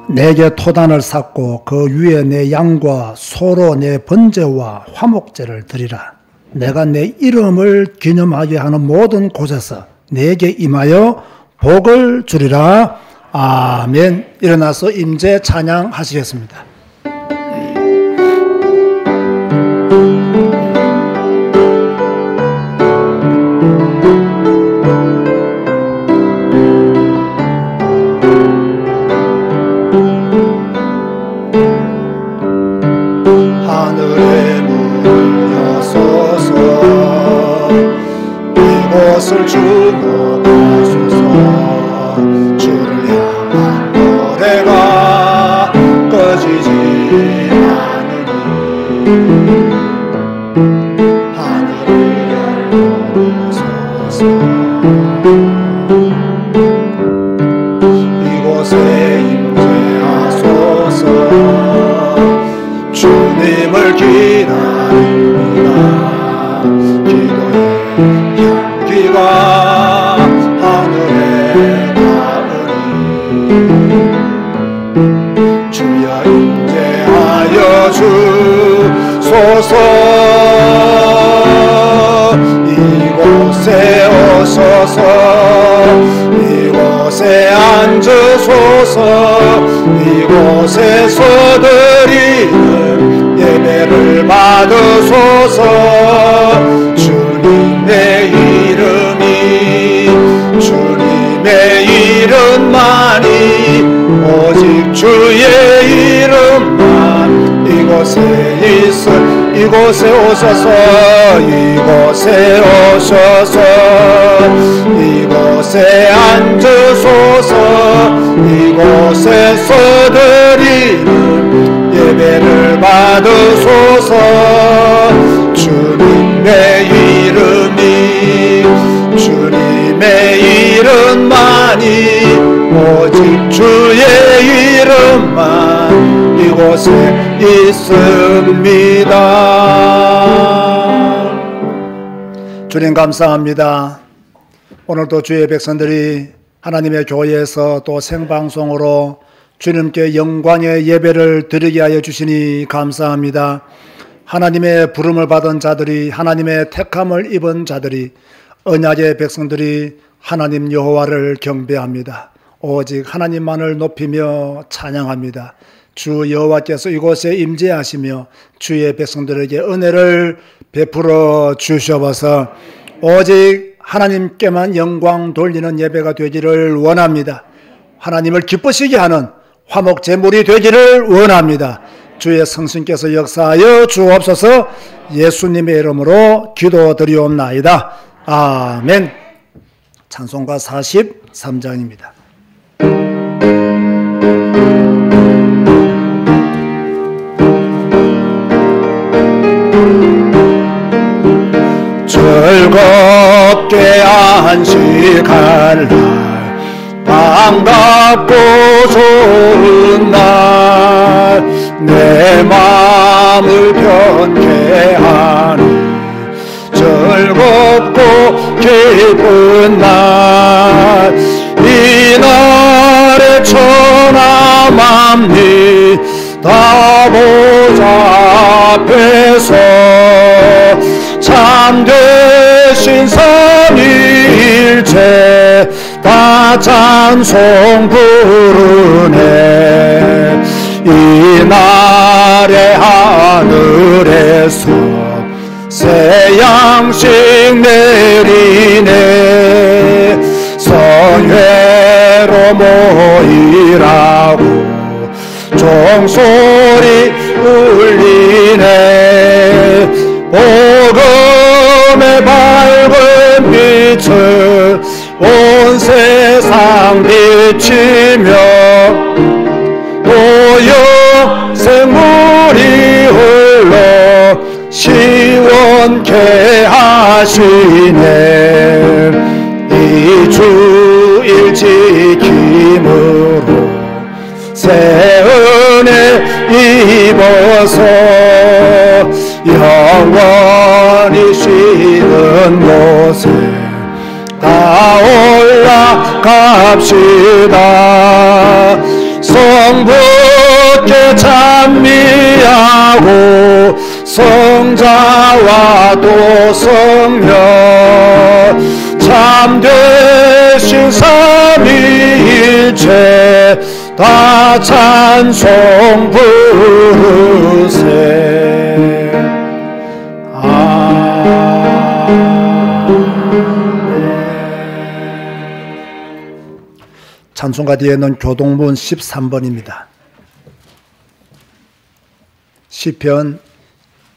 내게 토단을 쌓고 그 위에 내 양과 소로 내 번제와 화목제를 드리라. 내가 내 이름을 기념하게 하는 모든 곳에서 내게 임하여 복을 주리라. 아멘. 일어나서 임재 찬양하시겠습니다. 하늘의 문을 여소서 이곳을 주목하소서 주를 향한 노래가 꺼지지 않으니 하늘을 열어주소서 이곳에 임재하소서 주님을 기다립니다. 기도의 향기가 하늘에 닿으니 주여 임재하여 주소서. 이곳에 오소서 이곳에 앉으소서 이곳에서 드리는 예배를 받으소서. 주님의 이름이 주님의 이름만이 오직 주의 이름만 이곳에 있어 이곳에 오셔서 이곳에 오셔서 이곳에 앉으소서 이곳에서 드리는 예배를 받으소서. 주님의 이름이 주님의 이름만이 오직 주의 이름만 이곳에 있습니다. 주님 감사합니다. 오늘도 주의 백성들이 하나님의 교회에서 또 생방송으로 주님께 영광의 예배를 드리게 하여 주시니 감사합니다. 하나님의 부름을 받은 자들이 하나님의 택함을 입은 자들이 언약의 백성들이 하나님 여호와를 경배합니다. 오직 하나님만을 높이며 찬양합니다. 주 여호와께서 이곳에 임재하시며 주의 백성들에게 은혜를 베풀어 주셔서 오직 하나님께만 영광 돌리는 예배가 되기를 원합니다. 하나님을 기쁘시게 하는 화목 제물이 되기를 원합니다. 주의 성신께서 역사하여 주옵소서. 예수님의 이름으로 기도드리옵나이다. 아멘. 찬송가 43장입니다. 즐겁게 안식할 날 반갑고 좋은 날 내 마음을 편케 하니 즐겁고 기쁜 날 이날의 천하 만민 다 보좌 앞에서 참되신 삼위일체 다 찬송 부르네. 이날의 하늘에서 새 양식 내리네. 선회로 모이라고 종소리 울리네. 복음의 밝은 빛을 온 세상 비치며 오영 생물이 흘러 시원케 하시네. 이 주일 지킴으로 새 은혜 입어서 영원히 쉬는 곳에 다 올라갑시다. 성부께 찬미하고 성자와 또 성령 참되신 삼위일체 다 찬송 부르세. 찬송가 뒤에는 교동문 13번입니다. 시편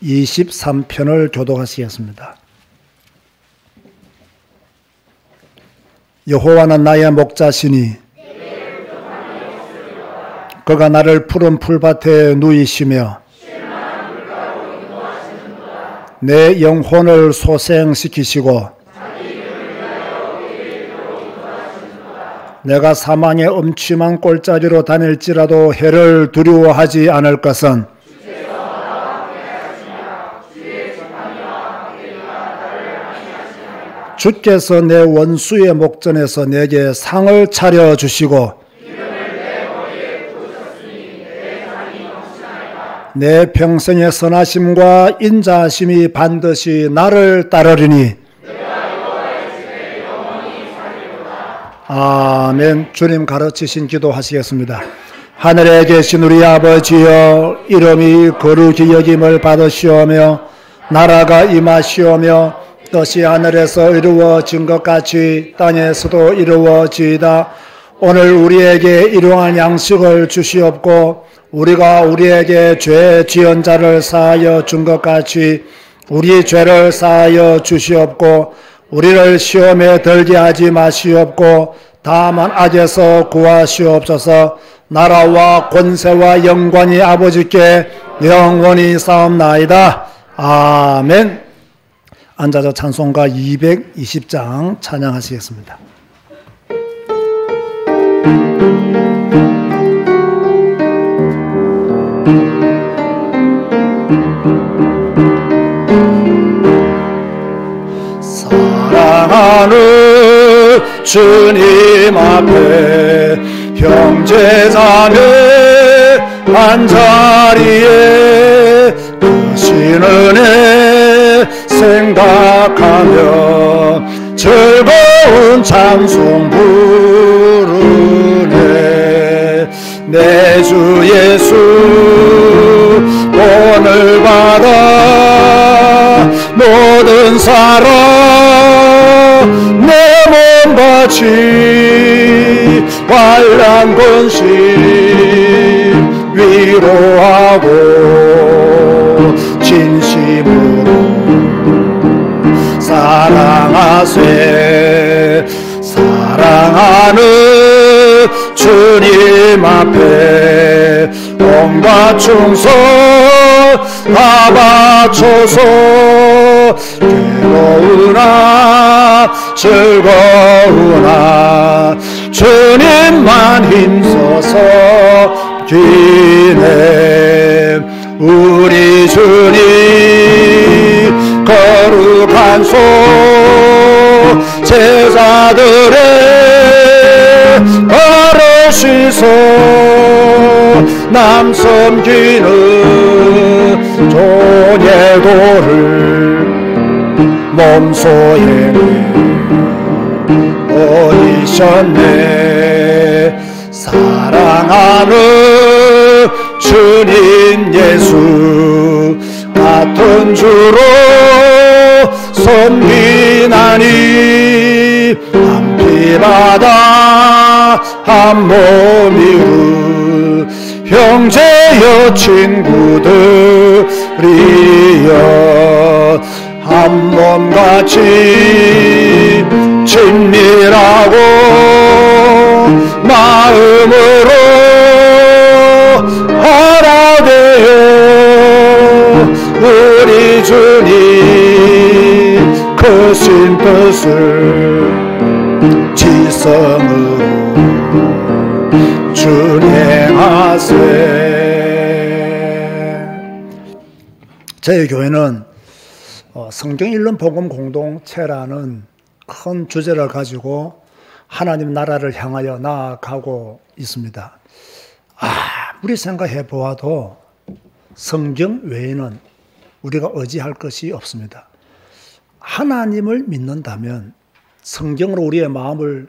23편을 교독하시겠습니다. 여호와는 나의 목자시니 그가 나를 푸른 풀밭에 누이시며 내 영혼을 소생시키시고 내가 사망의 음침한 꼴짜기로 다닐지라도 해를 두려워하지 않을 것은 주께서 내 원수의 목전에서 내게 상을 차려주시고 내 평생의 선하심과 인자하심이 반드시 나를 따르리니. 아멘. 주님 가르치신 기도 하시겠습니다. 하늘에 계신 우리 아버지여, 이름이 거룩히 여김을 받으시오며 나라가 임하시오며 뜻이 하늘에서 이루어진 것 같이 땅에서도 이루어지이다. 오늘 우리에게 일용할 양식을 주시옵고 우리가 우리에게 죄 지은 자를 사하여 준 것 같이 우리 죄를 사하여 주시옵고 우리를 시험에 들게 하지 마시옵고 다만 악에서 구하시옵소서. 나라와 권세와 영광이 아버지께 영원히 싸움나이다. 아멘. 앉아서 찬송가 220장 찬양하시겠습니다. 사랑하는 주님 앞에 형제자매 한자리에 크신 은혜 생각하며 즐거운 찬송 부르네. 내 주 예수 오늘 받아 모든 사랑 내 몸같이 환난 권신 위로하고 진심으로 사랑하세. 사랑하는 주님 앞에 온갖 충성 다 바쳐서 괴로우나 즐거우나 주님만 힘써서 기네. 우리 주님 거룩한 손 제자들의 발을 씻어 남 섬기는 조예도를 몸소에 보이셨네. 사랑하는 주님 예수 같은 주로 섬기나니 한 피바다 한 몸이루 형제여 친구들이여 한 몸같이 친밀하고 마음으로 하나 되어 우리 주님 크신 뜻을 지성으로 준행하세. 저희 교회는 성경 읽는 복음 공동체라는 큰 주제를 가지고 하나님 나라를 향하여 나아가고 있습니다. 아무리 생각해 보아도 성경 외에는 우리가 의지할 것이 없습니다. 하나님을 믿는다면 성경으로 우리의 마음을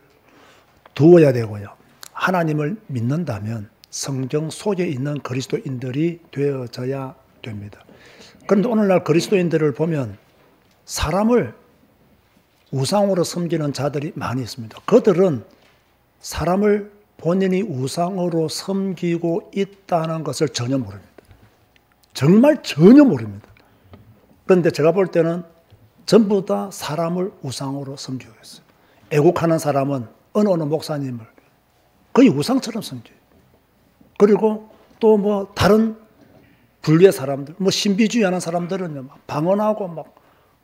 두어야 되고요. 하나님을 믿는다면 성경 속에 있는 그리스도인들이 되어져야 됩니다. 그런데 오늘날 그리스도인들을 보면 사람을 우상으로 섬기는 자들이 많이 있습니다. 그들은 사람을 본인이 우상으로 섬기고 있다는 것을 전혀 모릅니다. 정말 전혀 모릅니다. 그런데 제가 볼 때는 전부 다 사람을 우상으로 섬기고 있어요. 애국하는 사람은 어느 목사님을 거의 우상처럼 섬겨요. 그리고 또 뭐 다른 분류의 사람들, 뭐 신비주의하는 사람들은 막 방언하고 막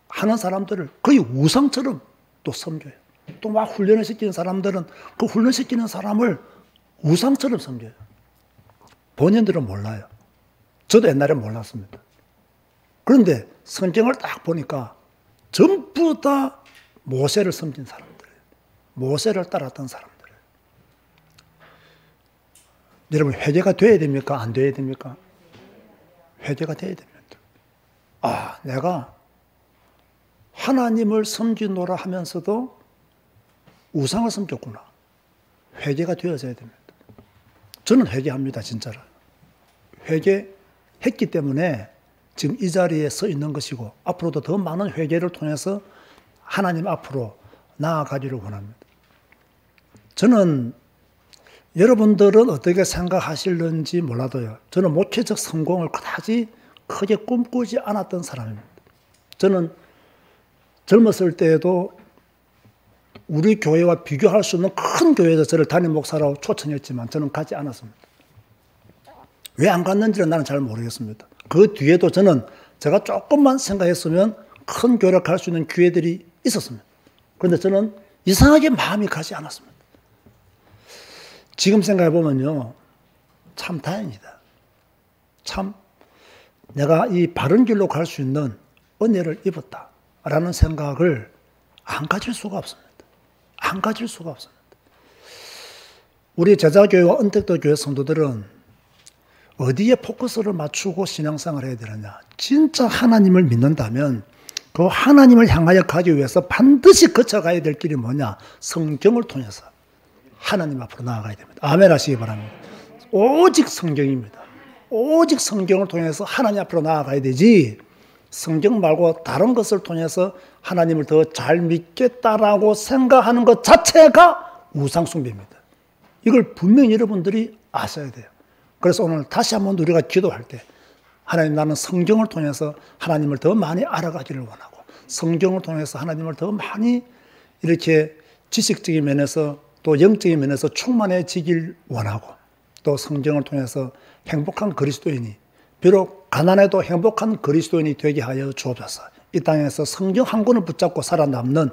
하는 사람들을 거의 우상처럼 또 섬겨요. 또 막 훈련을 시키는 사람들은 그 훈련시키는 사람을 우상처럼 섬겨요. 본인들은 몰라요. 저도 옛날에 몰랐습니다. 그런데 성경을 딱 보니까 전부 다 모세를 섬긴 사람들이에요. 모세를 따랐던 사람들이에요. 여러분, 회개가 돼야 됩니까? 안 돼야 됩니까? 회개가 돼야 됩니다. 내가 하나님을 섬기노라 하면서도 우상을 섬겼구나. 회개가 되어져야 됩니다. 저는 회개합니다, 진짜로. 회개했기 때문에 지금 이 자리에 서 있는 것이고 앞으로도 더 많은 회개를 통해서 하나님 앞으로 나아가기를 원합니다. 저는 여러분들은 어떻게 생각하실는지 몰라도요. 저는 목회적 성공을 그다지 크게 꿈꾸지 않았던 사람입니다. 저는 젊었을 때에도 우리 교회와 비교할 수 없는 큰 교회에서 저를 담임 목사라고 초청했지만 저는 가지 않았습니다. 왜 안 갔는지는 나는 잘 모르겠습니다. 그 뒤에도 저는 제가 조금만 생각했으면 큰 교회를 갈 수 있는 기회들이 있었습니다. 그런데 저는 이상하게 마음이 가지 않았습니다. 지금 생각해 보면요, 참 다행이다. 참 내가 이 바른 길로 갈 수 있는 은혜를 입었다라는 생각을 안 가질 수가 없습니다. 안 가질 수가 없습니다. 우리 제자교회와 은택도 교회 성도들은 어디에 포커스를 맞추고 신앙생활을 해야 되느냐. 진짜 하나님을 믿는다면 그 하나님을 향하여 가기 위해서 반드시 거쳐가야 될 길이 뭐냐. 성경을 통해서 하나님 앞으로 나아가야 됩니다. 아멘 하시기 바랍니다. 오직 성경입니다. 오직 성경을 통해서 하나님 앞으로 나아가야 되지, 성경 말고 다른 것을 통해서 하나님을 더 잘 믿겠다라고 생각하는 것 자체가 우상숭배입니다. 이걸 분명히 여러분들이 아셔야 돼요. 그래서 오늘 다시 한번 우리가 기도할 때 하나님, 나는 성경을 통해서 하나님을 더 많이 알아가기를 원하고 성경을 통해서 하나님을 더 많이 이렇게 지식적인 면에서 또 영적인 면에서 충만해지길 원하고 또 성경을 통해서 행복한 그리스도인이, 비록 가난해도 행복한 그리스도인이 되게 하여 주옵소서. 이 땅에서 성경 한 권을 붙잡고 살아남는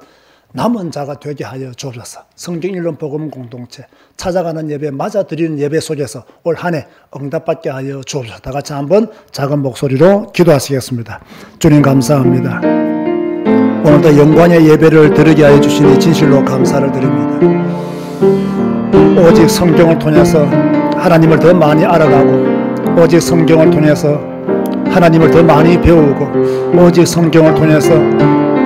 남은 자가 되게 하여 주옵소서. 성경 읽는 복음 공동체, 찾아가는 예배, 맞아드리는 예배 속에서 올 한 해 응답받게 하여 주옵소서. 다 같이 한번 작은 목소리로 기도하시겠습니다. 주님 감사합니다. 오늘도 영광의 예배를 드리게 하여 주시니 진실로 감사를 드립니다. 오직 성경을 통해서 하나님을 더 많이 알아가고, 오직 성경을 통해서 하나님을 더 많이 배우고, 오직 성경을 통해서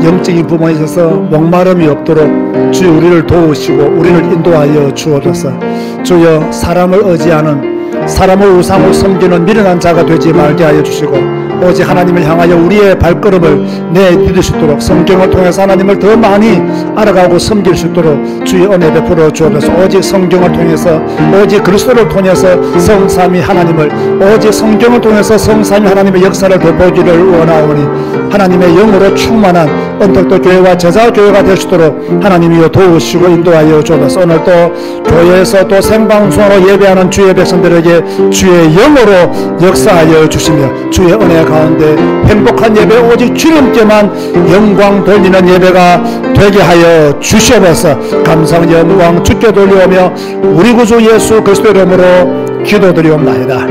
영적인 부분에 있어서 목마름이 없도록 주여 우리를 도우시고 우리를 인도하여 주옵소서. 주여 사람을 의지하는, 사람을 우상으로 섬기는 미련한 자가 되지 말게 하여 주시고 오직 하나님을 향하여 우리의 발걸음을 내딛을 수 있도록 성경을 통해서 하나님을 더 많이 알아가고 섬길 수 있도록 주의 은혜 베풀어 주옵소서. 오직 성경을 통해서, 오직 그리스도를 통해서 성삼위 하나님을, 오직 성경을 통해서 성삼위 하나님의 역사를 더 보기를 원하오니 하나님의 영으로 충만한 언덕도 교회와 제자교회가 될 수 있도록 하나님이여 도우시고 인도하여 주옵소서. 오늘 또 교회에서 또 생방송으로 예배하는 주의 백성들에게 주의 영으로 역사하여 주시며 주의 은혜 가운데 행복한 예배, 오직 주님께만 영광 돌리는 예배가 되게 하여 주시옵소서. 감상 영광 주께 돌려오며 우리 구주 예수 그리스도 이름으로 기도드리옵나이다.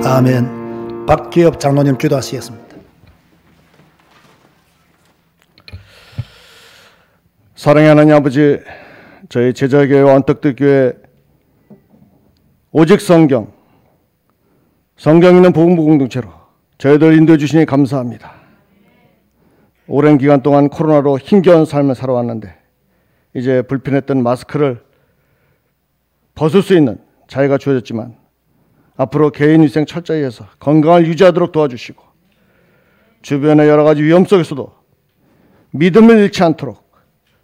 아멘. 박기엽 장로님 기도하시겠습니다. 사랑의 하나님 아버지, 저희 제자교회와 언덕들교회 오직 성경 있는 복음부 공동체로 저희들 인도해 주시니 감사합니다. 오랜 기간 동안 코로나로 힘겨운 삶을 살아왔는데 이제 불편했던 마스크를 벗을 수 있는 자유가 주어졌지만 앞으로 개인위생 철저히 해서 건강을 유지하도록 도와주시고 주변의 여러 가지 위험 속에서도 믿음을 잃지 않도록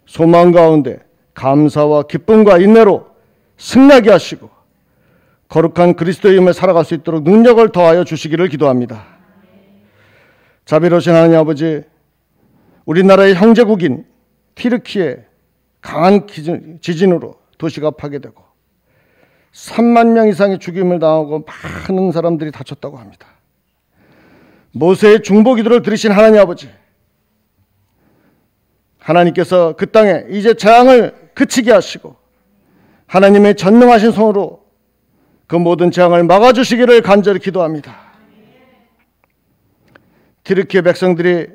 소망 가운데 감사와 기쁨과 인내로 승리하게 하시고 거룩한 그리스도의 힘을 살아갈 수 있도록 능력을 더하여 주시기를 기도합니다. 자비로우신 하나님 아버지, 우리나라의 형제국인 튀르키예 강한 지진으로 도시가 파괴되고 3만 명 이상의 죽임을 당하고 많은 사람들이 다쳤다고 합니다. 모세의 중보 기도를 들으신 하나님 아버지, 하나님께서 그 땅에 이제 재앙을 그치게 하시고 하나님의 전능하신 손으로 그 모든 재앙을 막아주시기를 간절히 기도합니다. 튀르키예 백성들이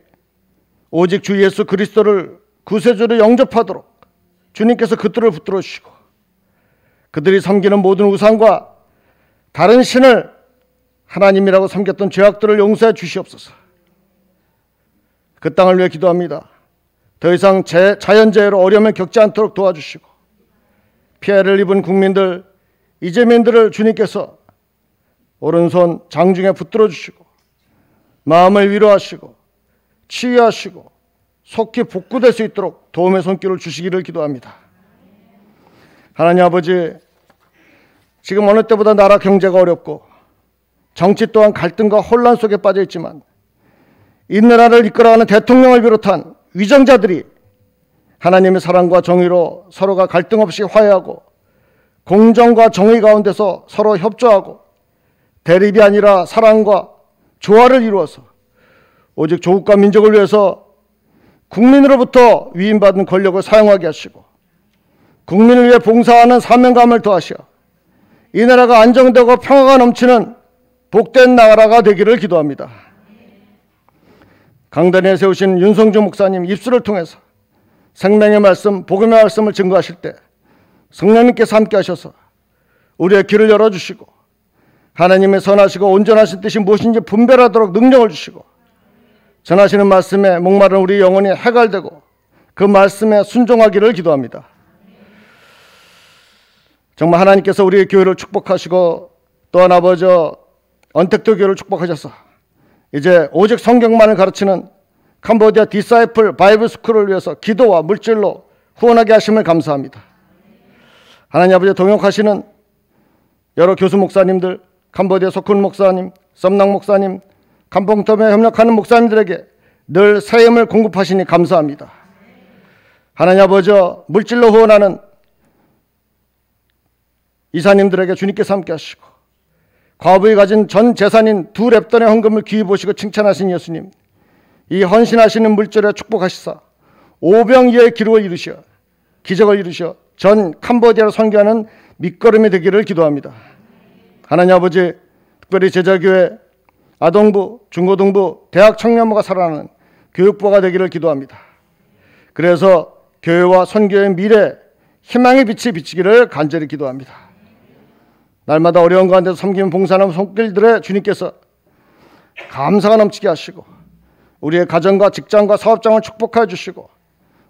오직 주 예수 그리스도를 구세주로 영접하도록 주님께서 그들을 붙들어 주시고 그들이 섬기는 모든 우상과 다른 신을 하나님이라고 섬겼던 죄악들을 용서해 주시옵소서. 그 땅을 위해 기도합니다. 더 이상 자연재해로 어려움을 겪지 않도록 도와주시고 피해를 입은 국민들, 이재민들을 주님께서 오른손 장중에 붙들어 주시고 마음을 위로하시고 치유하시고 속히 복구될 수 있도록 도움의 손길을 주시기를 기도합니다. 하나님 아버지, 지금 어느 때보다 나라 경제가 어렵고 정치 또한 갈등과 혼란 속에 빠져 있지만 이 나라를 이끌어가는 대통령을 비롯한 위정자들이 하나님의 사랑과 정의로 서로가 갈등 없이 화해하고 공정과 정의 가운데서 서로 협조하고 대립이 아니라 사랑과 조화를 이루어서 오직 조국과 민족을 위해서 국민으로부터 위임받은 권력을 사용하게 하시고 국민을 위해 봉사하는 사명감을 더하시어 이 나라가 안정되고 평화가 넘치는 복된 나라가 되기를 기도합니다. 강단에 세우신 윤성주 목사님 입술을 통해서 생명의 말씀, 복음의 말씀을 증거하실 때 성령님께서 함께 하셔서 우리의 길을 열어주시고 하나님의 선하시고 온전하신 뜻이 무엇인지 분별하도록 능력을 주시고 전하시는 말씀에 목마른 우리 영혼이 해갈되고 그 말씀에 순종하기를 기도합니다. 정말 하나님께서 우리의 교회를 축복하시고 또한 아버지 언택트 교회를 축복하셔서 이제 오직 성경만을 가르치는 캄보디아 디사이플 바이블 스쿨을 위해서 기도와 물질로 후원하게 하심을 감사합니다. 하나님 아버지 동역하시는 여러 교수 목사님들, 캄보디아 소쿤 목사님, 썸낭 목사님, 감봉텀에 협력하는 목사님들에게 늘 새 힘을 공급하시니 감사합니다. 하나님 아버지 물질로 후원하는 이사님들에게 주님께서 함께 하시고 과부에 가진 전 재산인 2렙돈의 헌금을 귀히 보시고 칭찬하신 예수님, 이 헌신하시는 물질에 축복하시사 오병이어의 기록을 이루시어 기적을 이루시어 전 캄보디아를 선교하는 밑거름이 되기를 기도합니다. 하나님 아버지, 특별히 제자교회 아동부, 중고등부, 대학 청년부가 살아나는 교육부가 되기를 기도합니다. 그래서 교회와 선교의 미래, 희망의 빛이 비치기를 간절히 기도합니다. 날마다 어려운 가운데서 섬기는 봉사하는 손길들의 주님께서 감사가 넘치게 하시고 우리의 가정과 직장과 사업장을 축복하여 주시고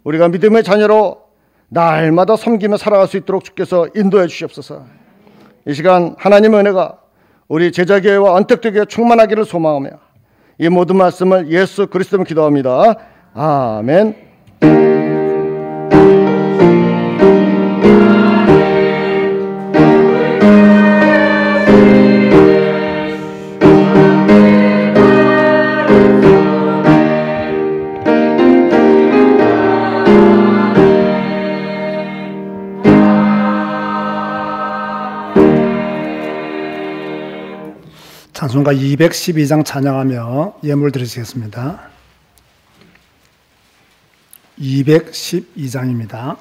우리가 믿음의 자녀로 날마다 섬기며 살아갈 수 있도록 주께서 인도해 주시옵소서. 이 시간 하나님의 은혜가 우리 제자교회와 언택트교회에 충만하기를 소망하며 이 모든 말씀을 예수 그리스도로 기도합니다. 아멘. 찬송가 212장 찬양하며 예물 드리시겠습니다. 212장입니다.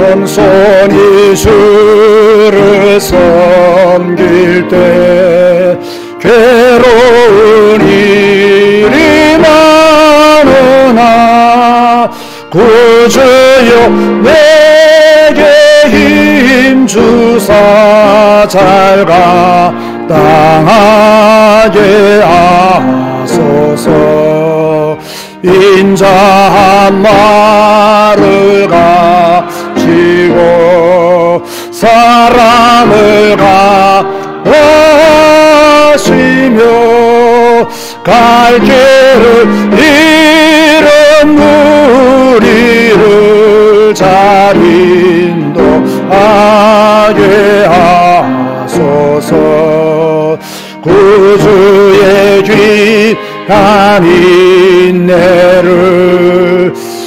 겸손히 주를 섬길 때 괴로운 일이 많으나 구주여 내게 힘주사 잘 감당하게 하소서. 인자한 말을 가지고 사랑을 가하시며 갈 길을 잃은 우리를 잘 인도하게 하소서. 구주의 귀한 인내를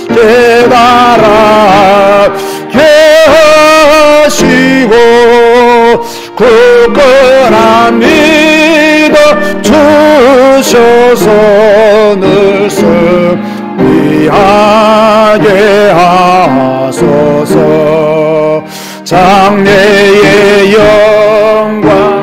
깨달아게 하시고 굳건한 믿음 주셔서 늘 승리하게 하소서. 장래의 영광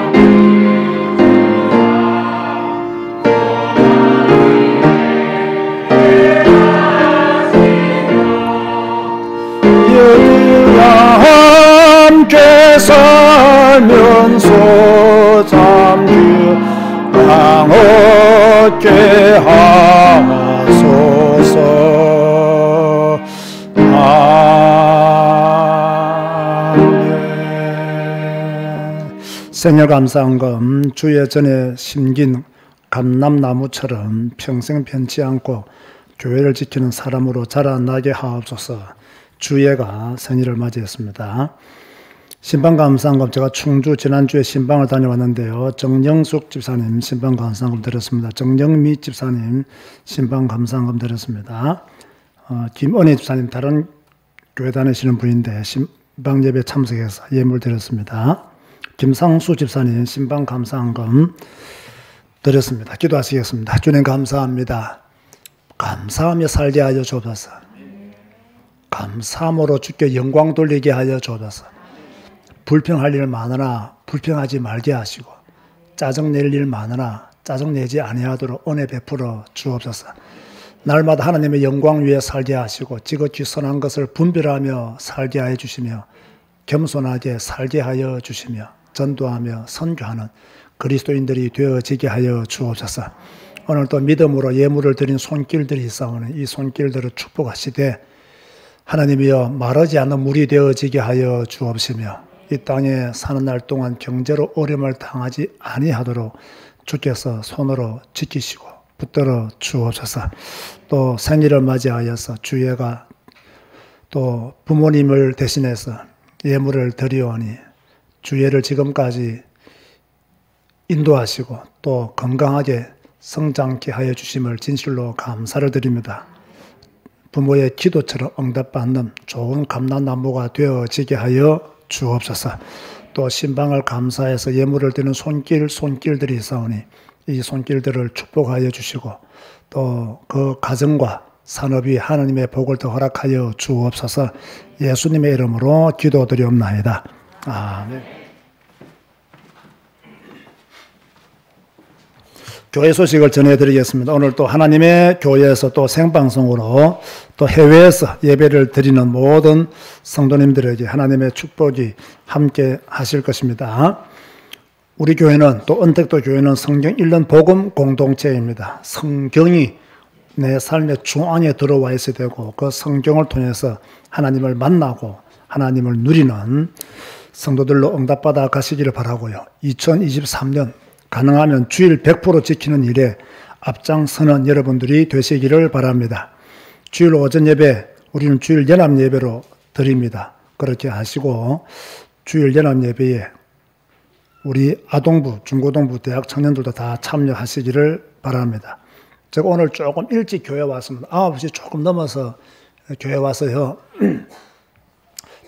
함께 살면서 잠시 얻게 하소서. 아멘. 생일감사헌금 주의 전에 심긴 감람나무처럼 평생 편치 않고 교회를 지키는 사람으로 자라나게 하옵소서. 주예가 생일을 맞이했습니다. 신방감사헌금, 제가 충주 지난주에 신방을 다녀왔는데요. 정영숙 집사님 신방감사헌금 드렸습니다. 정영미 집사님 신방감사헌금 드렸습니다. 김은희 집사님 다른 교회 다니시는 분인데 신방예배 참석해서 예물 드렸습니다. 김상수 집사님 신방감사헌금 드렸습니다. 기도하시겠습니다. 주님 감사합니다. 감사하며 살게 하여 주옵소서. 감사함으로 주께 영광 돌리게 하여 주옵소서. 불평할 일 많으나 불평하지 말게 하시고 짜증낼 일 많으나 짜증내지 아니하도록 은혜 베풀어 주옵소서. 날마다 하나님의 영광 위에 살게 하시고 지극히 선한 것을 분별하며 살게 하여 주시며 겸손하게 살게 하여 주시며 전도하며 선교하는 그리스도인들이 되어지게 하여 주옵소서. 오늘도 믿음으로 예물을 드린 손길들이 있사오니 이 손길들을 축복하시되 하나님이여 마르지 않는 물이 되어지게 하여 주옵시며 이 땅에 사는 날 동안 경제로 어려움을 당하지 아니하도록 주께서 손으로 지키시고 붙들어 주옵소서. 또 생일을 맞이하여서 주예가 또 부모님을 대신해서 예물을 드리오니 주예를 지금까지 인도하시고 또 건강하게 성장케 하여 주심을 진실로 감사를 드립니다. 부모의 기도처럼 응답받는 좋은 감람나무가 되어지게 하여 주옵소서. 또 신방을 감사해서 예물을 드리는 손길들이 있사오니 이 손길들을 축복하여 주시고 또 그 가정과 산업이 하나님의 복을 더 허락하여 주옵소서. 예수님의 이름으로 기도드리옵나이다. 아멘. 교회 소식을 전해드리겠습니다. 오늘 또 하나님의 교회에서 또 생방송으로 또 해외에서 예배를 드리는 모든 성도님들에게 하나님의 축복이 함께 하실 것입니다. 우리 교회는 또 언택도 교회는 성경 읽는 복음 공동체입니다. 성경이 내 삶의 중앙에 들어와 있어야 되고 그 성경을 통해서 하나님을 만나고 하나님을 누리는 성도들로 응답받아 가시기를 바라고요. 2023년 가능하면 주일 100% 지키는 일에 앞장서는 여러분들이 되시기를 바랍니다. 주일 오전 예배, 우리는 주일 연합 예배로 드립니다. 그렇게 하시고 주일 연합 예배에 우리 아동부, 중고등부, 대학 청년들도 다 참여하시기를 바랍니다. 제가 오늘 조금 일찍 교회 왔습니다. 9시 조금 넘어서 교회 와서요.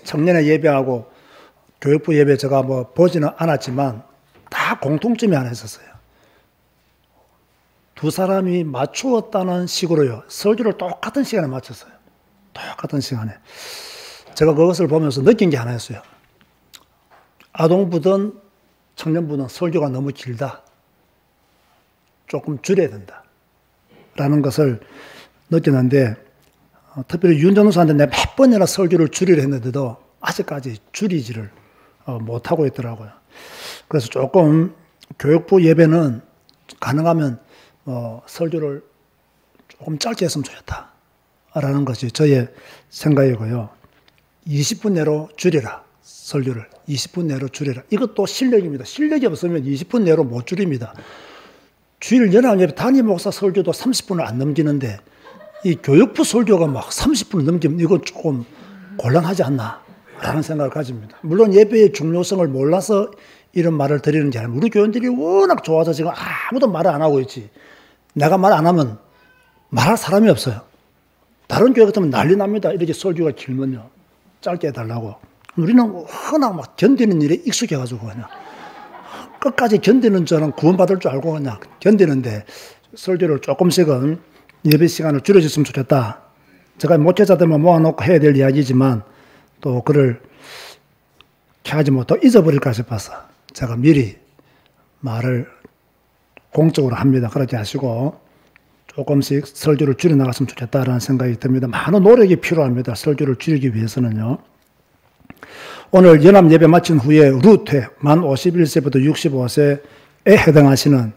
청년회 예배하고 교육부 예배 제가 보지는 않았지만 다 공통점이 하나 있었어요. 두 사람이 맞추었다는 식으로요. 설교를 똑같은 시간에 마쳤어요. 똑같은 시간에. 제가 그것을 보면서 느낀 게 하나였어요. 아동부든 청년부든 설교가 너무 길다. 조금 줄여야 된다. 라는 것을 느꼈는데, 특별히 윤 전도사한테 내가 몇 번이나 설교를 줄이려 했는데도 아직까지 줄이지를 못하고 있더라고요. 그래서 조금 교육부 예배는 가능하면 설교를 조금 짧게 했으면 좋겠다. 라는 것이 저의 생각이고요. 20분 내로 줄여라. 설교를 20분 내로 줄여라. 이것도 실력입니다. 실력이 없으면 20분 내로 못 줄입니다. 주일 연합예배 담임 목사 설교도 30분을 안 넘기는데 이 교육부 설교가 막 30분을 넘기면 이건 조금 곤란하지 않나 라는 생각을 가집니다. 물론 예배의 중요성을 몰라서 이런 말을 드리는 게 아니라 우리 교인들이 워낙 좋아서 지금 아무도 말을 안 하고 있지. 내가 말 안 하면 말할 사람이 없어요. 다른 교회 같으면 난리 납니다. 이렇게 설교가 길면요. 짧게 해달라고. 우리는 워낙 막 견디는 일에 익숙해가지고 그냥 끝까지 견디는 줄은 구원받을 줄 알고 그냥 견디는데 설교를 조금씩은 예배 시간을 줄여줬으면 좋겠다. 제가 목회자들만 모아놓고 해야 될 이야기지만 또 그를 하지 못하고 잊어버릴까 싶어서 제가 미리 말을 공적으로 합니다. 그러지 마시고 조금씩 설교를 줄여나갔으면 좋겠다라는 생각이 듭니다. 많은 노력이 필요합니다. 설교를 줄이기 위해서는요. 오늘 연합 예배 마친 후에 루테 만 51세부터 65세에 해당하시는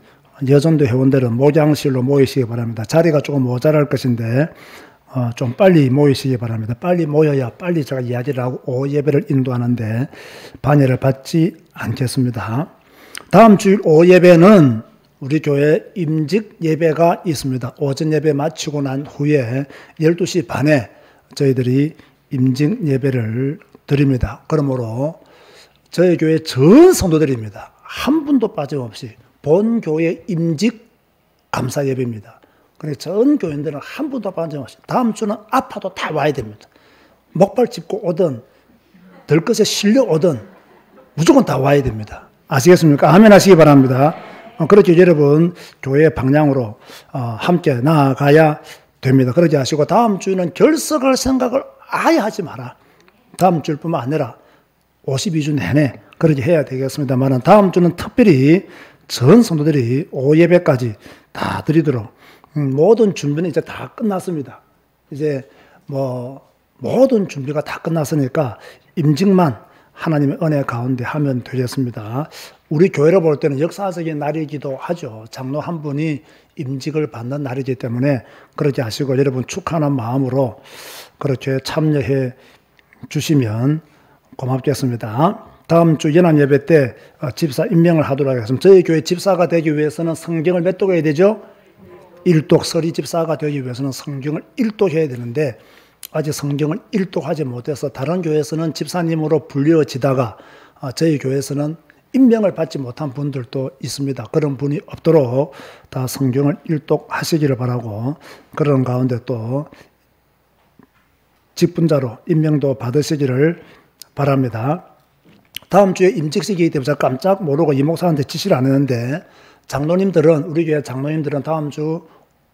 여전도 회원들은 목양실로 모이시기 바랍니다. 자리가 조금 모자랄 것인데 좀 빨리 모이시기 바랍니다. 빨리 모여야 빨리 제가 이야기를 하고 오후 예배를 인도하는데 방해를 받지 않겠습니다. 다음 주일 오후 예배는 우리 교회 임직 예배가 있습니다. 오전 예배 마치고 난 후에 12시 반에 저희들이 임직 예배를 드립니다. 그러므로 저희 교회 전 성도들입니다. 한 분도 빠짐없이 본 교회 임직 감사 예배입니다. 그래서 전 교인들은 한 분도 빠짐없이 다음 주는 아파도 다 와야 됩니다. 목발 짚고 오든 들것에 실려 오든 무조건 다 와야 됩니다. 아시겠습니까? 아멘 하시기 바랍니다. 그렇게 여러분 교회 방향으로 함께 나아가야 됩니다. 그러지 마시고 다음 주는 결석할 생각을 아예 하지 마라. 다음 주뿐만 아니라 52주 내내 그렇게 해야 되겠습니다만 다음 주는 특별히 전 성도들이 오후 예배까지 다 드리도록 모든 준비는 이제 다 끝났습니다. 이제 모든 준비가 다 끝났으니까 임직만 하나님의 은혜 가운데 하면 되겠습니다. 우리 교회를 볼 때는 역사적인 날이기도 하죠. 장로 한 분이 임직을 받는 날이기 때문에 그러지 마시고 여러분 축하하는 마음으로 그렇게 참여해 주시면 고맙겠습니다. 다음 주 연합 예배 때 집사 임명을 하도록 하겠습니다. 저희 교회 집사가 되기 위해서는 성경을 몇 독 해야 되죠? 1독. 서리 집사가 되기 위해서는 성경을 1독 해야 되는데 아직 성경을 1독 하지 못해서 다른 교회에서는 집사님으로 불려지다가 저희 교회에서는 임명을 받지 못한 분들도 있습니다. 그런 분이 없도록 다 성경을 1독 하시기를 바라고 그런 가운데 또 직분자로 임명도 받으시기를 바랍니다. 다음 주에 임직식이기 때문에 제가 깜짝 모르고 이 목사한테 지시를 안 했는데 장로님들은 우리 교회 장로님들은 다음 주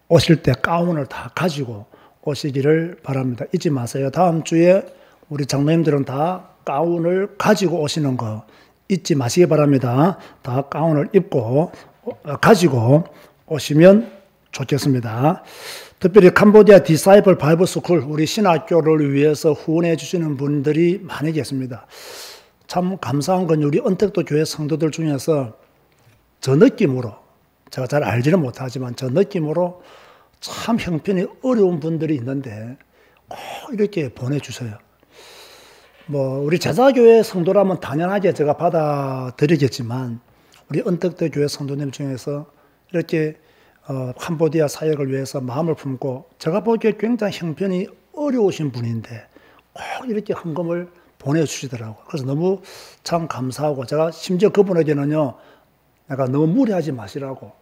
오실 때 가운을 다 가지고 오시기를 바랍니다. 잊지 마세요. 다음 주에 우리 장로님들은 다 가운을 가지고 오시는 거 잊지 마시기 바랍니다. 다 가운을 입고 가지고 오시면 좋겠습니다. 특별히 캄보디아 디사이플 바이블 스쿨 우리 신학교를 위해서 후원해 주시는 분들이 많이 계십니다. 참 감사한 건 우리 언택도 교회 성도들 중에서 저 느낌으로 제가 잘 알지는 못하지만 저 느낌으로 참 형편이 어려운 분들이 있는데 꼭 이렇게 보내주세요. 우리 제자교회 성도라면 당연하게 제가 받아들이겠지만 우리 언택도 교회 성도님 중에서 이렇게 캄보디아 사역을 위해서 마음을 품고 제가 보기에 굉장히 형편이 어려우신 분인데 꼭 이렇게 헌금을 보내주시더라고요. 그래서 너무 참 감사하고 제가 심지어 그분에게는요 내가 너무 무리하지 마시라고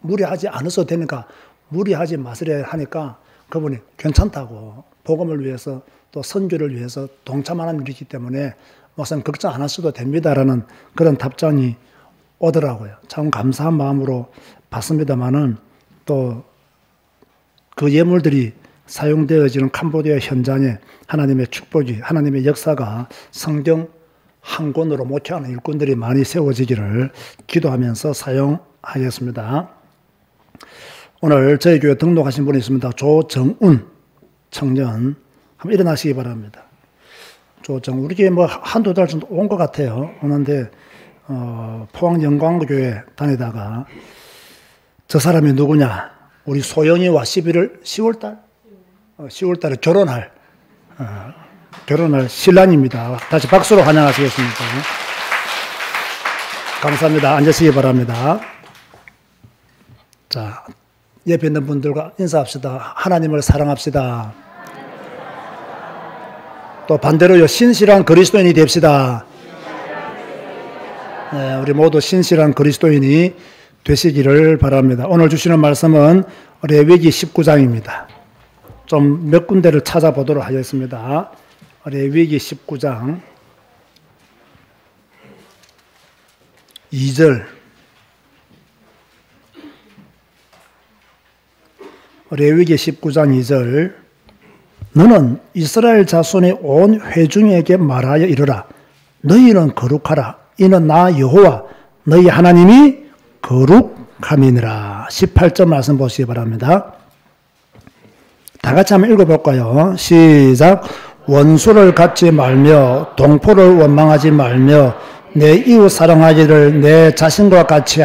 무리하지 않으셔도 되니까 무리하지 마시래 하니까 그분이 괜찮다고 복음을 위해서 또 선교를 위해서 동참하는 일이기 때문에 목사님 걱정 안 하셔도 됩니다라는 그런 답장이 오더라고요. 참 감사한 마음으로 받습니다만은 또 그 예물들이 사용되어지는 캄보디아 현장에 하나님의 축복이, 하나님의 역사가 성경 한 권으로 목회하는 일꾼들이 많이 세워지기를 기도하면서 사용하겠습니다. 오늘 저희 교회 등록하신 분이 있습니다. 조정운 청년, 한번 일어나시기 바랍니다. 조정운, 우리 교회 뭐 한두 달 정도 온 것 같아요. 오는데 포항 영광교회 다니다가 저 사람이 누구냐? 우리 소영이와 10월달에 결혼할 신랑입니다. 다시 박수로 환영하시겠습니까? 감사합니다. 앉으시기 바랍니다. 자, 옆에 있는 분들과 인사합시다. 하나님을 사랑합시다. 또 반대로요, 신실한 그리스도인이 됩시다. 네, 우리 모두 신실한 그리스도인이 되시기를 바랍니다. 오늘 주시는 말씀은 레위기 19장입니다. 좀 몇 군데를 찾아보도록 하겠습니다. 레위기 19장 2절, 레위기 19장 2절, 너는 이스라엘 자손의 온 회중에게 말하여 이르라. 너희는 거룩하라. 이는 나 여호와 너희 하나님이 거룩함이니라. 18절 말씀 보시기 바랍니다. 다 같이 한번 읽어볼까요? 시작. 원수를 갖지 말며 동포를 원망하지 말며 내 이웃 사랑하기를 내 자신과 같이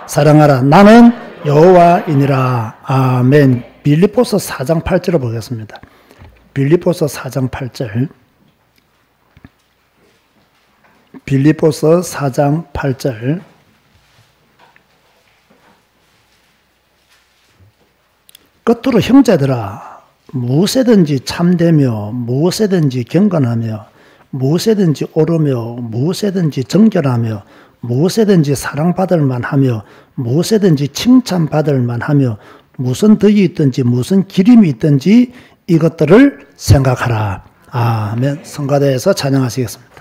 사랑하라. 나는 여호와이니라. 아멘. 빌립보서 4장 8절을 보겠습니다. 빌립보서 4장 8절. 빌립보서 4장 8절. 끝으로 형제들아, 무엇에든지 참되며 무엇에든지 경건하며 무엇에든지 옳으며 무엇에든지 정결하며 무엇에든지 사랑받을 만하며 무엇에든지 칭찬받을 만하며 무슨 덕이 있든지 무슨 기림이 있든지 이것들을 생각하라. 아멘. 성가대에서 찬양하시겠습니다.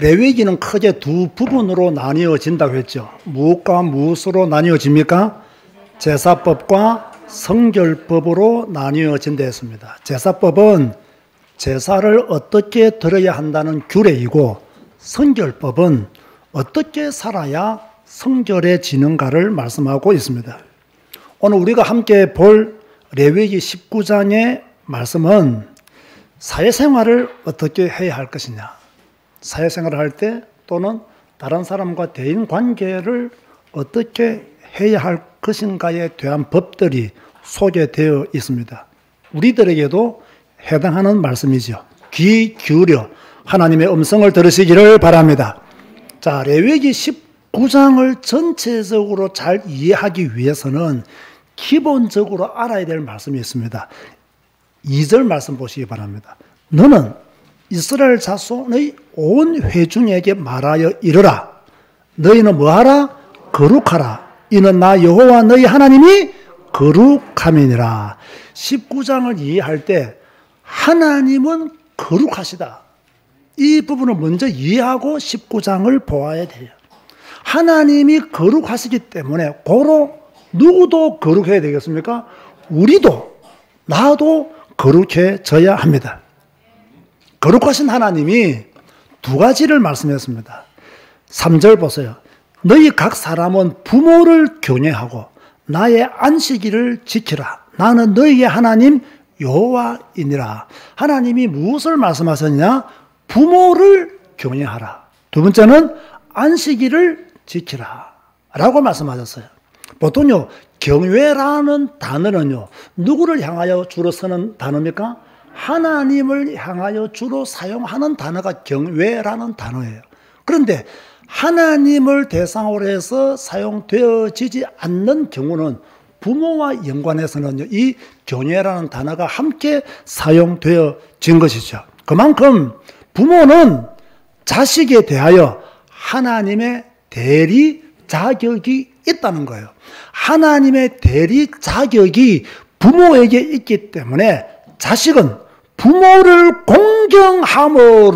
레위기는 크게 두 부분으로 나뉘어진다고 했죠. 무엇과 무엇으로 나뉘어집니까? 제사법과 성결법으로 나뉘어진다 했습니다. 제사법은 제사를 어떻게 드려야 한다는 규례이고, 성결법은 어떻게 살아야 성결해지는가를 말씀하고 있습니다. 오늘 우리가 함께 볼 레위기 19장의 말씀은 사회생활을 어떻게 해야 할 것이냐, 사회생활을 할 때 또는 다른 사람과 대인관계를 어떻게 해야 할 것인가에 대한 법들이 소개되어 있습니다. 우리들에게도 해당하는 말씀이죠. 귀 기울여 하나님의 음성을 들으시기를 바랍니다. 자, 레위기 19장을 전체적으로 잘 이해하기 위해서는 기본적으로 알아야 될 말씀이 있습니다. 2절 말씀 보시기 바랍니다. 너는 이스라엘 자손의 온 회중에게 말하여 이르라. 너희는 뭐하라? 거룩하라. 이는 나 여호와 너희 하나님이 거룩함이니라. 19장을 이해할 때 하나님은 거룩하시다, 이 부분을 먼저 이해하고 19장을 보아야 돼요. 하나님이 거룩하시기 때문에 고로 누구도 거룩해야 되겠습니까? 우리도, 나도 거룩해져야 합니다. 거룩하신 하나님이 두 가지를 말씀했습니다. 3절 보세요. 너희 각 사람은 부모를 경외하고 나의 안식일을 지키라. 나는 너희의 하나님 여호와이니라. 하나님이 무엇을 말씀하셨냐? 부모를 경외하라. 두 번째는 안식일을 지키라 라고 말씀하셨어요. 보통요, 경외라는 단어는요, 누구를 향하여 주로 쓰는 단어입니까? 하나님을 향하여 주로 사용하는 단어가 경외라는 단어예요. 그런데 하나님을 대상으로 해서 사용되어지지 않는 경우는 부모와 연관해서는 이 경외라는 단어가 함께 사용되어진 것이죠. 그만큼 부모는 자식에 대하여 하나님의 대리 자격이 있다는 거예요. 하나님의 대리 자격이 부모에게 있기 때문에 자식은 부모를 공경함으로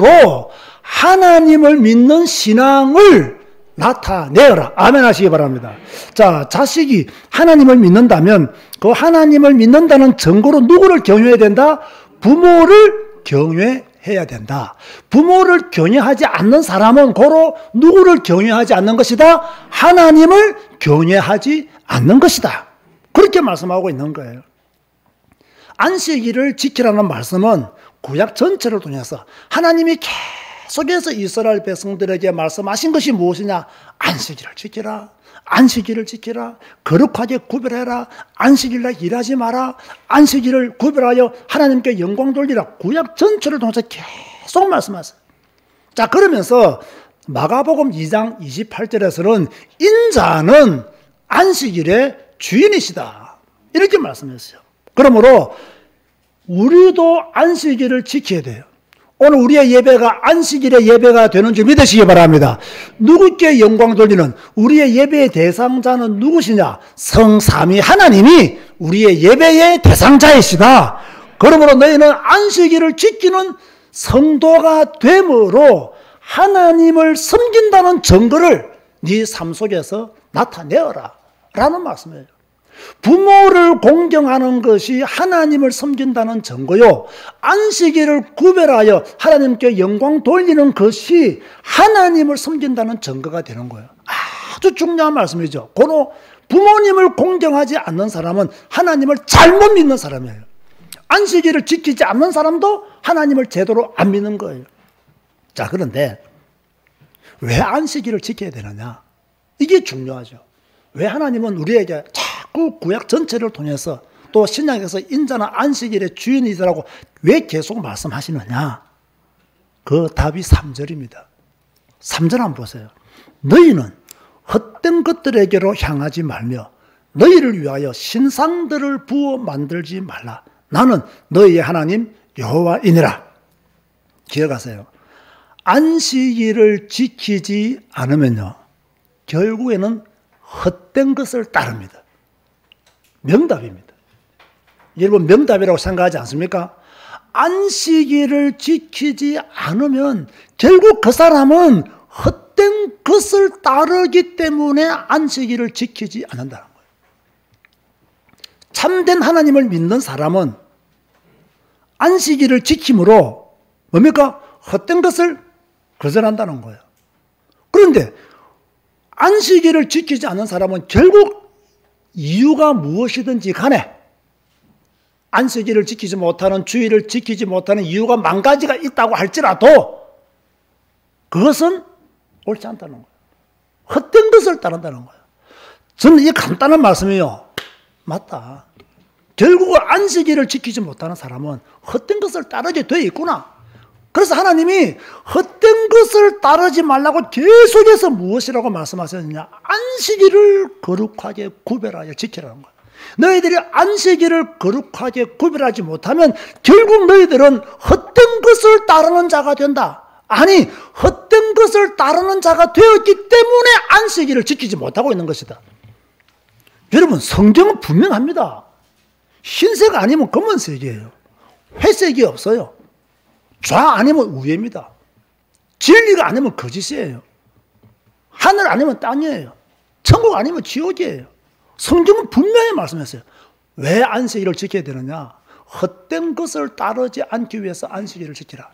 하나님을 믿는 신앙을 나타내어라. 아멘 하시기 바랍니다. 자, 자식이 하나님을 믿는다면 그 하나님을 믿는다는 증거로 누구를 경외해야 된다? 부모를 경외해야 된다. 부모를 경외하지 않는 사람은 고로 누구를 경외하지 않는 것이다? 하나님을 경외하지 않는 것이다. 그렇게 말씀하고 있는 거예요. 안식일을 지키라는 말씀은 구약 전체를 통해서 하나님이 계속해서 이스라엘 백성들에게 말씀하신 것이 무엇이냐? 안식일을 지키라. 안식일을 지키라. 거룩하게 구별해라. 안식일날 일하지 마라. 안식일을 구별하여 하나님께 영광 돌리라. 구약 전체를 통해서 계속 말씀하세요. 자, 그러면서 마가복음 2장 28절에서는 인자는 안식일의 주인이시다, 이렇게 말씀했어요. 그러므로 우리도 안식일을 지켜야 돼요. 오늘 우리의 예배가 안식일의 예배가 되는 줄 믿으시기 바랍니다. 누구께 영광 돌리는 우리의 예배의 대상자는 누구시냐? 성삼위 하나님이 우리의 예배의 대상자이시다. 그러므로 너희는 안식일을 지키는 성도가 됨으로 하나님을 섬긴다는 증거를 네 삶 속에서 나타내어라 라는 말씀이에요. 부모를 공경하는 것이 하나님을 섬긴다는 증거요, 안식일을 구별하여 하나님께 영광 돌리는 것이 하나님을 섬긴다는 증거가 되는 거예요. 아주 중요한 말씀이죠. 고로 부모님을 공경하지 않는 사람은 하나님을 잘못 믿는 사람이에요. 안식일을 지키지 않는 사람도 하나님을 제대로 안 믿는 거예요. 자, 그런데 왜 안식일을 지켜야 되느냐? 이게 중요하죠. 왜 하나님은 우리에게 자꾸 구약 전체를 통해서 또 신약에서 인자는 안식일의 주인이라고 왜 계속 말씀하시느냐? 그 답이 3절입니다. 3절 한번 보세요. 너희는 헛된 것들에게로 향하지 말며 너희를 위하여 신상들을 부어 만들지 말라. 나는 너희의 하나님 여호와이니라. 기억하세요. 안식일을 지키지 않으면요, 결국에는 헛된 것을 따릅니다. 명답입니다. 여러분, 명답이라고 생각하지 않습니까? 안식일을 지키지 않으면 결국 그 사람은 헛된 것을 따르기 때문에 안식일을 지키지 않는다는 거예요. 참된 하나님을 믿는 사람은 안식일을 지킴으로 뭡니까? 헛된 것을 거절한다는 거예요. 그런데 안식일을 지키지 않는 사람은 결국 이유가 무엇이든지 간에 안식일을 지키지 못하는, 주일을 지키지 못하는 이유가 만 가지가 있다고 할지라도 그것은 옳지 않다는 거예요. 헛된 것을 따른다는 거예요. 저는 이 간단한 말씀이요, 맞다. 결국은 안식일을 지키지 못하는 사람은 헛된 것을 따르게 되어 있구나. 그래서 하나님이 헛된 것을 따르지 말라고 계속해서 무엇이라고 말씀하셨느냐? 안식일을 거룩하게 구별하여 지키라는 거예요. 너희들이 안식일을 거룩하게 구별하지 못하면 결국 너희들은 헛된 것을 따르는 자가 된다. 아니, 헛된 것을 따르는 자가 되었기 때문에 안식일을 지키지 못하고 있는 것이다. 여러분, 성경은 분명합니다. 흰색 아니면 검은색이에요. 회색이 없어요. 좌 아니면 우회입니다. 진리가 아니면 거짓이에요. 하늘 아니면 땅이에요. 천국 아니면 지옥이에요. 성경은 분명히 말씀했어요. 왜 안식일을 지켜야 되느냐? 헛된 것을 따르지 않기 위해서 안식일을 지키라.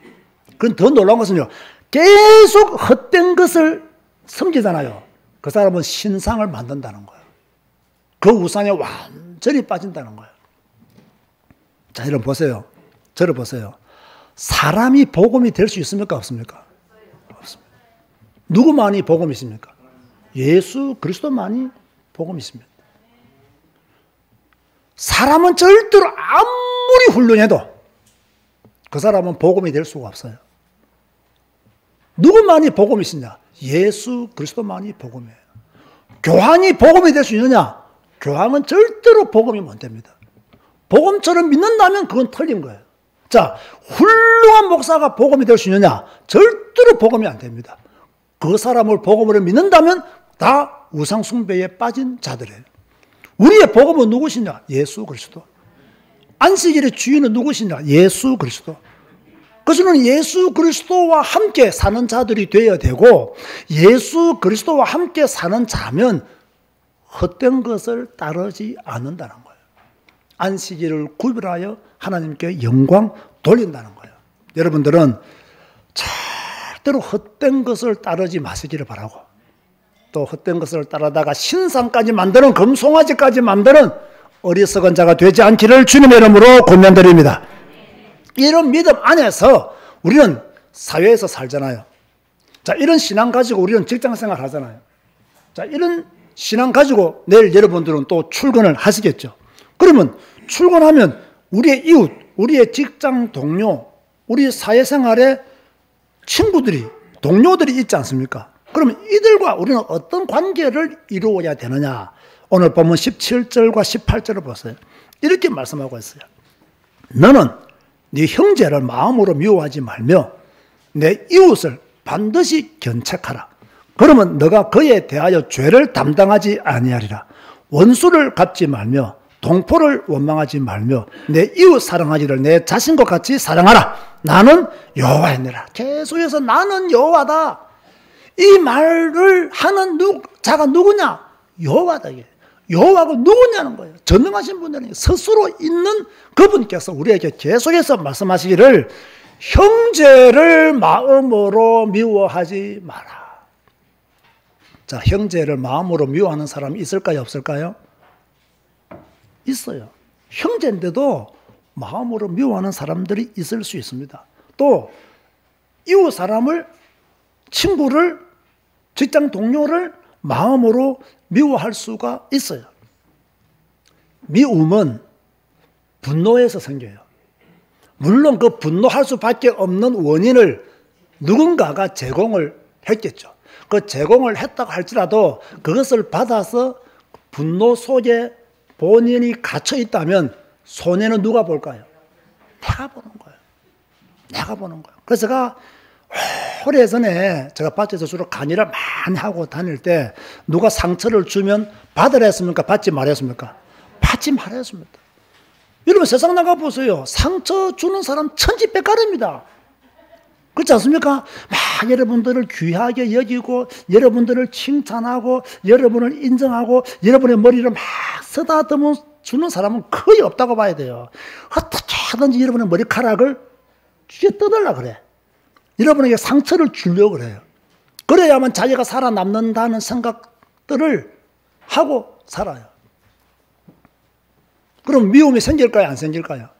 그건 더 놀라운 것은요, 계속 헛된 것을 섬기잖아요. 그 사람은 신상을 만든다는 거예요. 그 우상에 완전히 빠진다는 거예요. 자, 여러분 보세요. 저를 보세요. 사람이 복음이 될 수 있습니까? 없습니까? 없습니다. 누구만이 복음이 있습니까? 예수 그리스도만이 복음이 있습니다. 사람은 절대로 아무리 훌륭해도 그 사람은 복음이 될 수가 없어요. 누구만이 복음이 있느냐? 예수 그리스도만이 복음이에요. 교황이 복음이 될 수 있느냐? 교황은 절대로 복음이 못 됩니다. 복음처럼 믿는다면 그건 틀린 거예요. 자, 훌륭한 목사가 복음이 될 수 있느냐? 절대로 복음이 안 됩니다. 그 사람을 복음으로 믿는다면 다 우상숭배에 빠진 자들이에요. 우리의 복음은 누구시냐? 예수 그리스도. 안식일의 주인은 누구시냐? 예수 그리스도. 그래서는 예수 그리스도와 함께 사는 자들이 되어야 되고, 예수 그리스도와 함께 사는 자면 헛된 것을 따르지 않는다는 거예요. 안식일을 구별하여 하나님께 영광 돌린다는 거예요. 여러분들은 절대로 헛된 것을 따르지 마시기를 바라고, 또 헛된 것을 따르다가 신상까지 만드는, 금송아지까지 만드는 어리석은 자가 되지 않기를 주님의 이름으로 권면드립니다. 이런 믿음 안에서 우리는 사회에서 살잖아요. 자, 이런 신앙 가지고 우리는 직장생활 하잖아요. 자, 이런 신앙 가지고 내일 여러분들은 또 출근을 하시겠죠. 그러면 출근하면 우리의 이웃, 우리의 직장 동료, 우리 사회생활에 친구들이, 동료들이 있지 않습니까? 그러면 이들과 우리는 어떤 관계를 이루어야 되느냐? 오늘 보면 17절과 18절을 보세요. 이렇게 말씀하고 있어요. 너는 네 형제를 마음으로 미워하지 말며 내 이웃을 반드시 견책하라. 그러면 너가 그에 대하여 죄를 담당하지 아니하리라. 원수를 갚지 말며 동포를 원망하지 말며 내 이웃 사랑하기를 내 자신과 같이 사랑하라. 나는 여호와이니라. 계속해서 나는 여호와다. 이 말을 하는 자가 누구냐? 여호와다. 여호와가 누구냐는 거예요. 전능하신 분들은 스스로 있는 그분께서 우리에게 계속해서 말씀하시기를 형제를 마음으로 미워하지 마라. 자, 형제를 마음으로 미워하는 사람이 있을까요? 없을까요? 있어요. 형제인데도 마음으로 미워하는 사람들이 있을 수 있습니다. 또 이웃 사람을, 친구를, 직장 동료를 마음으로 미워할 수가 있어요. 미움은 분노에서 생겨요. 물론 그 분노할 수밖에 없는 원인을 누군가가 제공을 했겠죠. 그 제공을 했다고 할지라도 그것을 받아서 분노 속에 본인이 갇혀 있다면 손해는 누가 볼까요? 내가 보는 거예요. 내가 보는 거예요. 그래서 제가 오래전에 제가 밭에서 주로 강의를 많이 하고 다닐 때 누가 상처를 주면 받으라 했습니까? 받지 말라 했습니까? 받지 말라 했습니다. 여러분 세상 나가 보세요. 상처 주는 사람 천지백갈입니다. 그렇지 않습니까? 막 여러분들을 귀하게 여기고 여러분들을 칭찬하고 여러분을 인정하고 여러분의 머리를 막 쓰다듬어 주는 사람은 거의 없다고 봐야 돼요. 어떻게 하든지 여러분의 머리카락을 쥐어 뜯으려고 그래. 여러분에게 상처를 주려고 그래요. 그래야만 자기가 살아남는다는 생각들을 하고 살아요. 그럼 미움이 생길까요? 안 생길까요?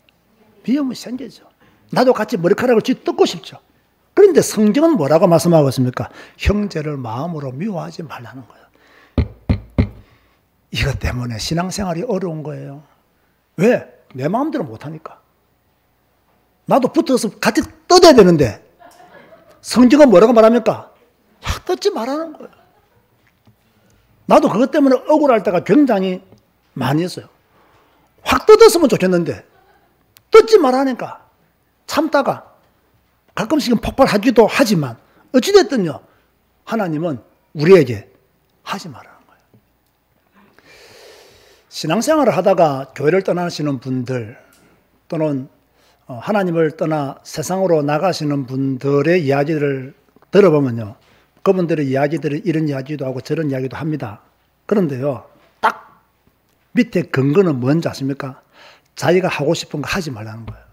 미움이 생기죠. 나도 같이 머리카락을 쥐어 뜯고 싶죠. 그런데 성경은 뭐라고 말씀하고 있습니까? 형제를 마음으로 미워하지 말라는 거예요. 이것 때문에 신앙생활이 어려운 거예요. 왜? 내 마음대로 못하니까. 나도 붙어서 같이 뜯어야 되는데 성경은 뭐라고 말합니까? 뜯지 말라는 거예요. 나도 그것 때문에 억울할 때가 굉장히 많이 있어요. 확 뜯었으면 좋겠는데 뜯지 말라니까 참다가 가끔씩은 폭발하기도 하지만 어찌됐든요. 하나님은 우리에게 하지 말라는 거예요. 신앙생활을 하다가 교회를 떠나시는 분들 또는 하나님을 떠나 세상으로 나가시는 분들의 이야기를 들어보면요. 그분들의 이야기들이 이런 이야기도 하고 저런 이야기도 합니다. 그런데요. 딱 밑에 근거는 뭔지 아십니까? 자기가 하고 싶은 거 하지 말라는 거예요.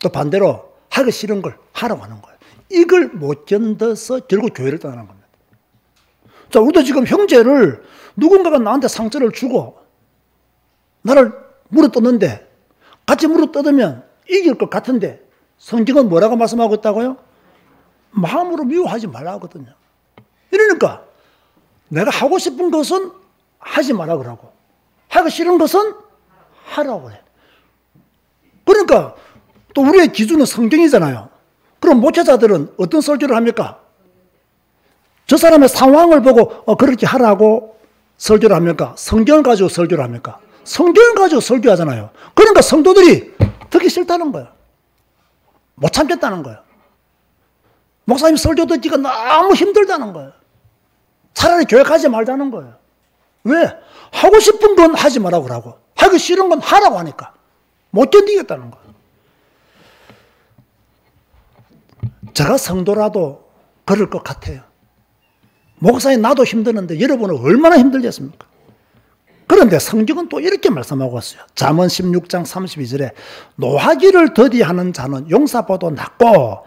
또 반대로 하기 싫은 걸 하라고 하는 거예요. 이걸 못 견뎌서 결국 교회를 떠나는 겁니다. 자, 우리도 지금 형제를 누군가가 나한테 상처를 주고 나를 물어뜯는데 같이 물어뜯으면 이길 것 같은데 성경은 뭐라고 말씀하고 있다고요? 마음으로 미워하지 말라 하거든요. 이러니까 내가 하고 싶은 것은 하지 말라 그러고 하기 싫은 것은 하라고 해. 그러니까 또 우리의 기준은 성경이잖아요. 그럼 목회자들은 어떤 설교를 합니까? 저 사람의 상황을 보고 그렇게 하라고 설교를 합니까? 성경을 가지고 설교를 합니까? 성경을 가지고 설교하잖아요. 그러니까 성도들이 듣기 싫다는 거예요. 못 참겠다는 거예요. 목사님 설교 듣기가 너무 힘들다는 거예요. 차라리 교회 가지 말자는 거예요. 왜? 하고 싶은 건 하지 말라고 하고 하기 싫은 건 하라고 하니까 못 견디겠다는 거예요. 제가 성도라도 그럴 것 같아요. 목사님 나도 힘드는데 여러분은 얼마나 힘들겠습니까? 그런데 성경은 또 이렇게 말씀하고 있어요. 잠언 16장 32절에 노하기를 더디하는 자는 용사보다 낫고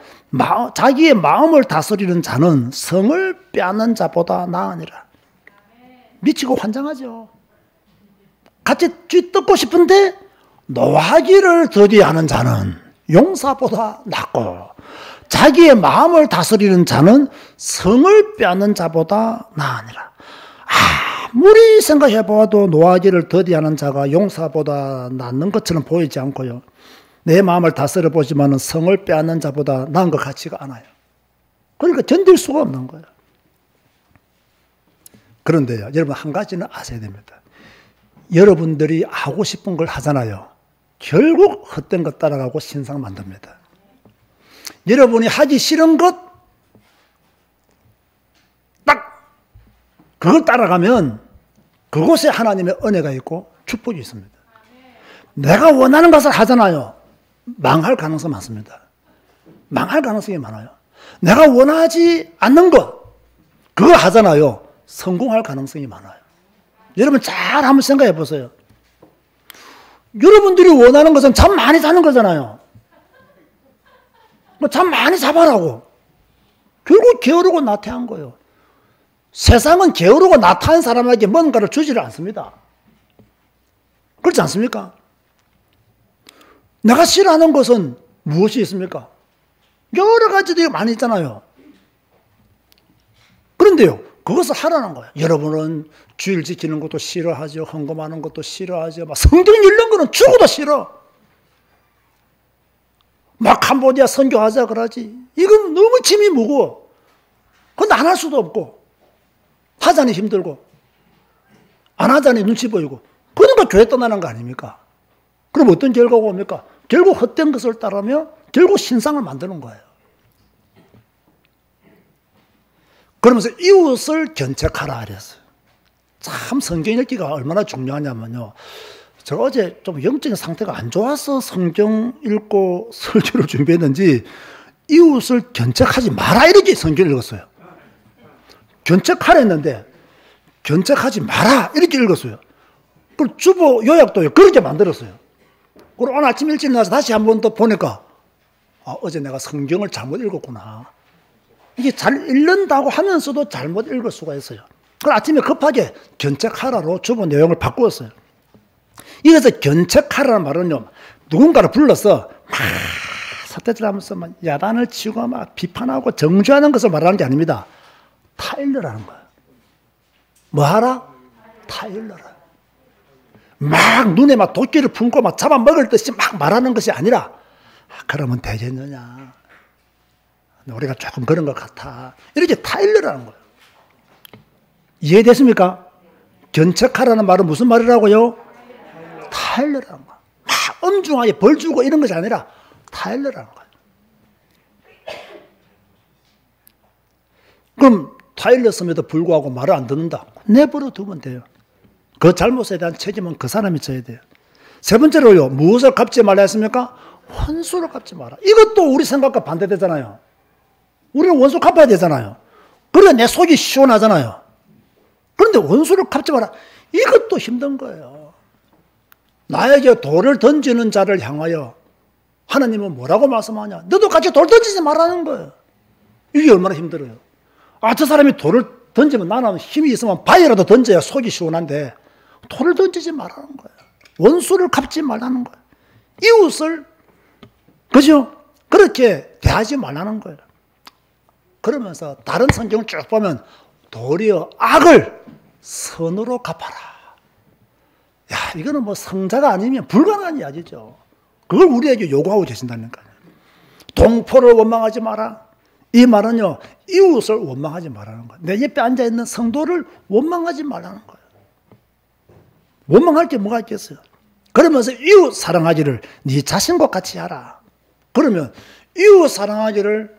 자기의 마음을 다스리는 자는 성을 빼앗는 자보다 나으니라. 미치고 환장하죠. 같이 쥐뜯고 싶은데 노하기를 더디하는 자는 용사보다 낫고 자기의 마음을 다스리는 자는 성을 빼앗는 자보다 나으니라. 아무리 생각해봐도 노하기를 더디하는 자가 용사보다 낫는 것처럼 보이지 않고요. 내 마음을 다스려 보지만 성을 빼앗는 자보다 나은 것 같지가 않아요. 그러니까 견딜 수가 없는 거예요. 그런데요, 여러분 한 가지는 아셔야 됩니다. 여러분들이 하고 싶은 걸 하잖아요. 결국 헛된 것 따라가고 신상 만듭니다. 여러분이 하기 싫은 것, 딱 그걸 따라가면 그곳에 하나님의 은혜가 있고 축복이 있습니다. 내가 원하는 것을 하잖아요. 망할 가능성이 많습니다. 망할 가능성이 많아요. 내가 원하지 않는 것, 그거 하잖아요. 성공할 가능성이 많아요. 여러분 잘 한번 생각해 보세요. 여러분들이 원하는 것은 잠 많이 자는 거잖아요. 잠 많이 자봐라고. 결국 게으르고 나태한 거예요. 세상은 게으르고 나태한 사람에게 뭔가를 주지를 않습니다. 그렇지 않습니까? 내가 싫어하는 것은 무엇이 있습니까? 여러 가지들이 많이 있잖아요. 그런데요, 그것을 하라는 거예요. 여러분은 주일 지키는 것도 싫어하죠. 헌금하는 것도 싫어하죠. 막 성경 읽는 거는 죽어도 싫어. 막 캄보디아 선교하자 그러지. 이건 너무 짐이 무거워. 그건 안 할 수도 없고 하자니 힘들고 안 하자니 눈치 보이고. 그러니까 교회 떠나는 거 아닙니까? 그럼 어떤 결과가 옵니까? 결국 헛된 것을 따르며 결국 신상을 만드는 거예요. 그러면서 이웃을 견책하라 그랬어요. 참 성경 읽기가 얼마나 중요하냐면요. 제가 어제 좀 영적인 상태가 안 좋아서 성경 읽고 설교를 준비했는지 이웃을 견책하지 마라 이렇게 성경을 읽었어요. 견책하라 했는데 견책하지 마라 이렇게 읽었어요. 그 주보 요약도 그렇게 만들었어요. 그리고 오늘 아침 일찍 나와서 다시 한 번 더 보니까 어제 내가 성경을 잘못 읽었구나. 이게 잘 읽는다고 하면서도 잘못 읽을 수가 있어요. 그래서 아침에 급하게 견책하라로 주보 내용을 바꾸었어요. 이래서 견책하라는 말은요, 누군가를 불러서 막 사태질 하면서 막 야단을 치고 막 비판하고 정죄하는 것을 말하는 게 아닙니다. 타일러라는 거예요. 뭐 하라? 타일러라. 막 눈에 막 도끼를 품고 막 잡아먹을 듯이 막 말하는 것이 아니라, 그러면 되겠느냐. 우리가 조금 그런 것 같아. 이렇게 타일러라는 거예요. 이해됐습니까? 견책하라는 말은 무슨 말이라고요? 타일러라는 거야. 막 엄중하게 벌 주고 이런 것이 아니라 타일러라는 거야. 그럼 타일렀음에도 불구하고 말을 안 듣는다. 내버려 두면 돼요. 그 잘못에 대한 책임은 그 사람이 져야 돼요. 세 번째로요. 무엇을 갚지 말라 했습니까? 원수를 갚지 마라. 이것도 우리 생각과 반대되잖아요. 우리는 원수 갚아야 되잖아요. 그래 내 속이 시원하잖아요. 그런데 원수를 갚지 마라. 이것도 힘든 거예요. 나에게 돌을 던지는 자를 향하여 하나님은 뭐라고 말씀하냐? 너도 같이 돌 던지지 말라는 거예요. 이게 얼마나 힘들어요. 저 사람이 돌을 던지면 나는 힘이 있으면 바위라도 던져야 속이 시원한데 돌을 던지지 말라는 거예요. 원수를 갚지 말라는 거예요. 이웃을 그죠? 그렇게 대하지 말라는 거예요. 그러면서 다른 성경을 쭉 보면 도리어 악을 선으로 갚아라. 야, 이거는 뭐 성자가 아니면 불가능한 이야기죠. 그걸 우리에게 요구하고 계신다는 거예요. 동포를 원망하지 마라. 이 말은요, 이웃을 원망하지 말라는 거예요. 내 옆에 앉아있는 성도를 원망하지 말라는 거예요. 원망할 게 뭐가 있겠어요? 그러면서 이웃 사랑하기를 네 자신과 같이 하라. 그러면 이웃 사랑하기를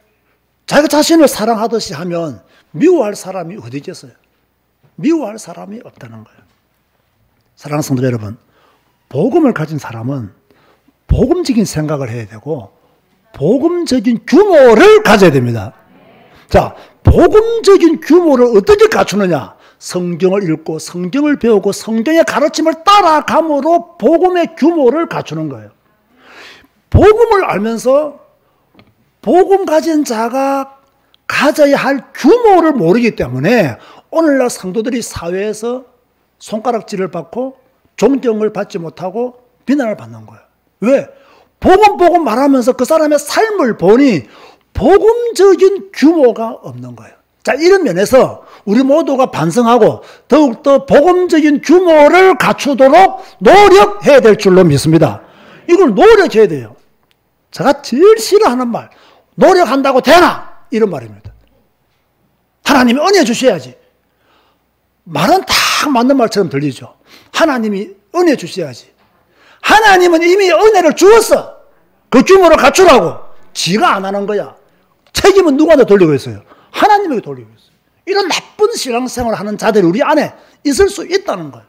자기 자신을 사랑하듯이 하면 미워할 사람이 어디 있겠어요? 미워할 사람이 없다는 거예요. 사랑하는 성도 여러분, 복음을 가진 사람은 복음적인 생각을 해야 되고 복음적인 규모를 가져야 됩니다. 자, 복음적인 규모를 어떻게 갖추느냐? 성경을 읽고 성경을 배우고 성경의 가르침을 따라감으로 복음의 규모를 갖추는 거예요. 복음을 알면서 복음 가진 자가 가져야 할 규모를 모르기 때문에 오늘날 성도들이 사회에서 손가락질을 받고 존경을 받지 못하고 비난을 받는 거예요. 왜? 복음 말하면서 그 사람의 삶을 보니 복음적인 규모가 없는 거예요. 자, 이런 면에서 우리 모두가 반성하고 더욱더 복음적인 규모를 갖추도록 노력해야 될 줄로 믿습니다. 이걸 노력해야 돼요. 제가 제일 싫어하는 말, 노력한다고 되나? 이런 말입니다. 하나님이 은혜 주셔야지. 말은 딱 맞는 말처럼 들리죠. 하나님이 은혜 주셔야지. 하나님은 이미 은혜를 주었어. 그 규모를 갖추라고. 지가 안 하는 거야. 책임은 누구한테 돌리고 있어요? 하나님에게 돌리고 있어요. 이런 나쁜 신앙생활을 하는 자들이 우리 안에 있을 수 있다는 거예요.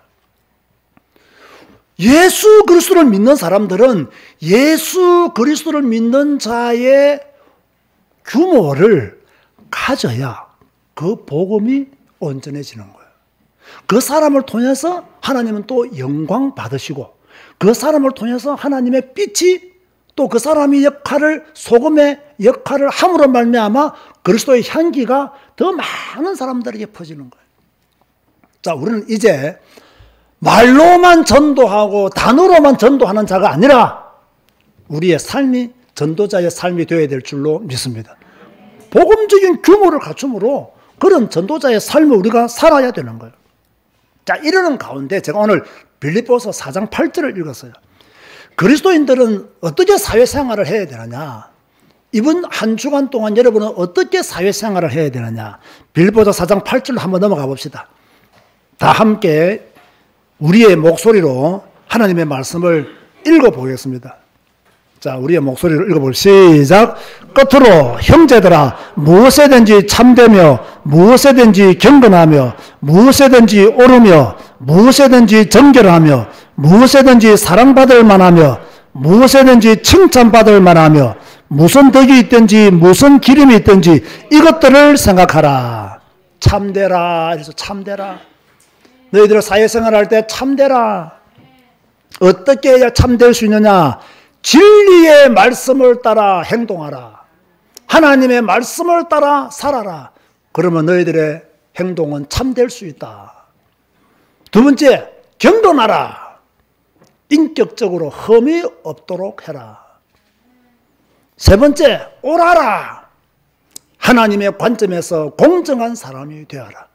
예수 그리스도를 믿는 사람들은 예수 그리스도를 믿는 자의 규모를 가져야 그 복음이 온전해지는 거예요. 그 사람을 통해서 하나님은 또 영광 받으시고 그 사람을 통해서 하나님의 빛이 또 그 사람의 역할을 소금의 역할을 함으로 말미암아 그리스도의 향기가 더 많은 사람들에게 퍼지는 거예요. 자, 우리는 이제 말로만 전도하고 단어로만 전도하는 자가 아니라 우리의 삶이 전도자의 삶이 되어야 될 줄로 믿습니다. 복음적인 규모를 갖춤으로 그런 전도자의 삶을 우리가 살아야 되는 거예요. 자, 이러는 가운데 제가 오늘 빌립보서 4장 8절을 읽었어요. 그리스도인들은 어떻게 사회생활을 해야 되느냐? 이번 한 주간 동안 여러분은 어떻게 사회생활을 해야 되느냐? 빌립보서 4장 8절로 한번 넘어가 봅시다. 다 함께 우리의 목소리로 하나님의 말씀을 읽어보겠습니다. 자, 우리의 목소리로 읽어볼 시작. 끝으로 형제들아 무엇에든지 참되며 무엇에든지 경건하며 무엇에든지 옳으며 무엇에든지 정결하며 무엇에든지 사랑받을 만하며 무엇에든지 칭찬받을 만하며 무슨 덕이 있든지 무슨 기름이 있든지 이것들을 생각하라. 참되라. 그래서 참되라. 너희들 사회생활할 때 참되라. 어떻게 해야 참될 수 있느냐? 진리의 말씀을 따라 행동하라. 하나님의 말씀을 따라 살아라. 그러면 너희들의 행동은 참될 수 있다. 두 번째, 경건하라. 인격적으로 흠이 없도록 해라. 세 번째, 옳아라. 하나님의 관점에서 공정한 사람이 되어라.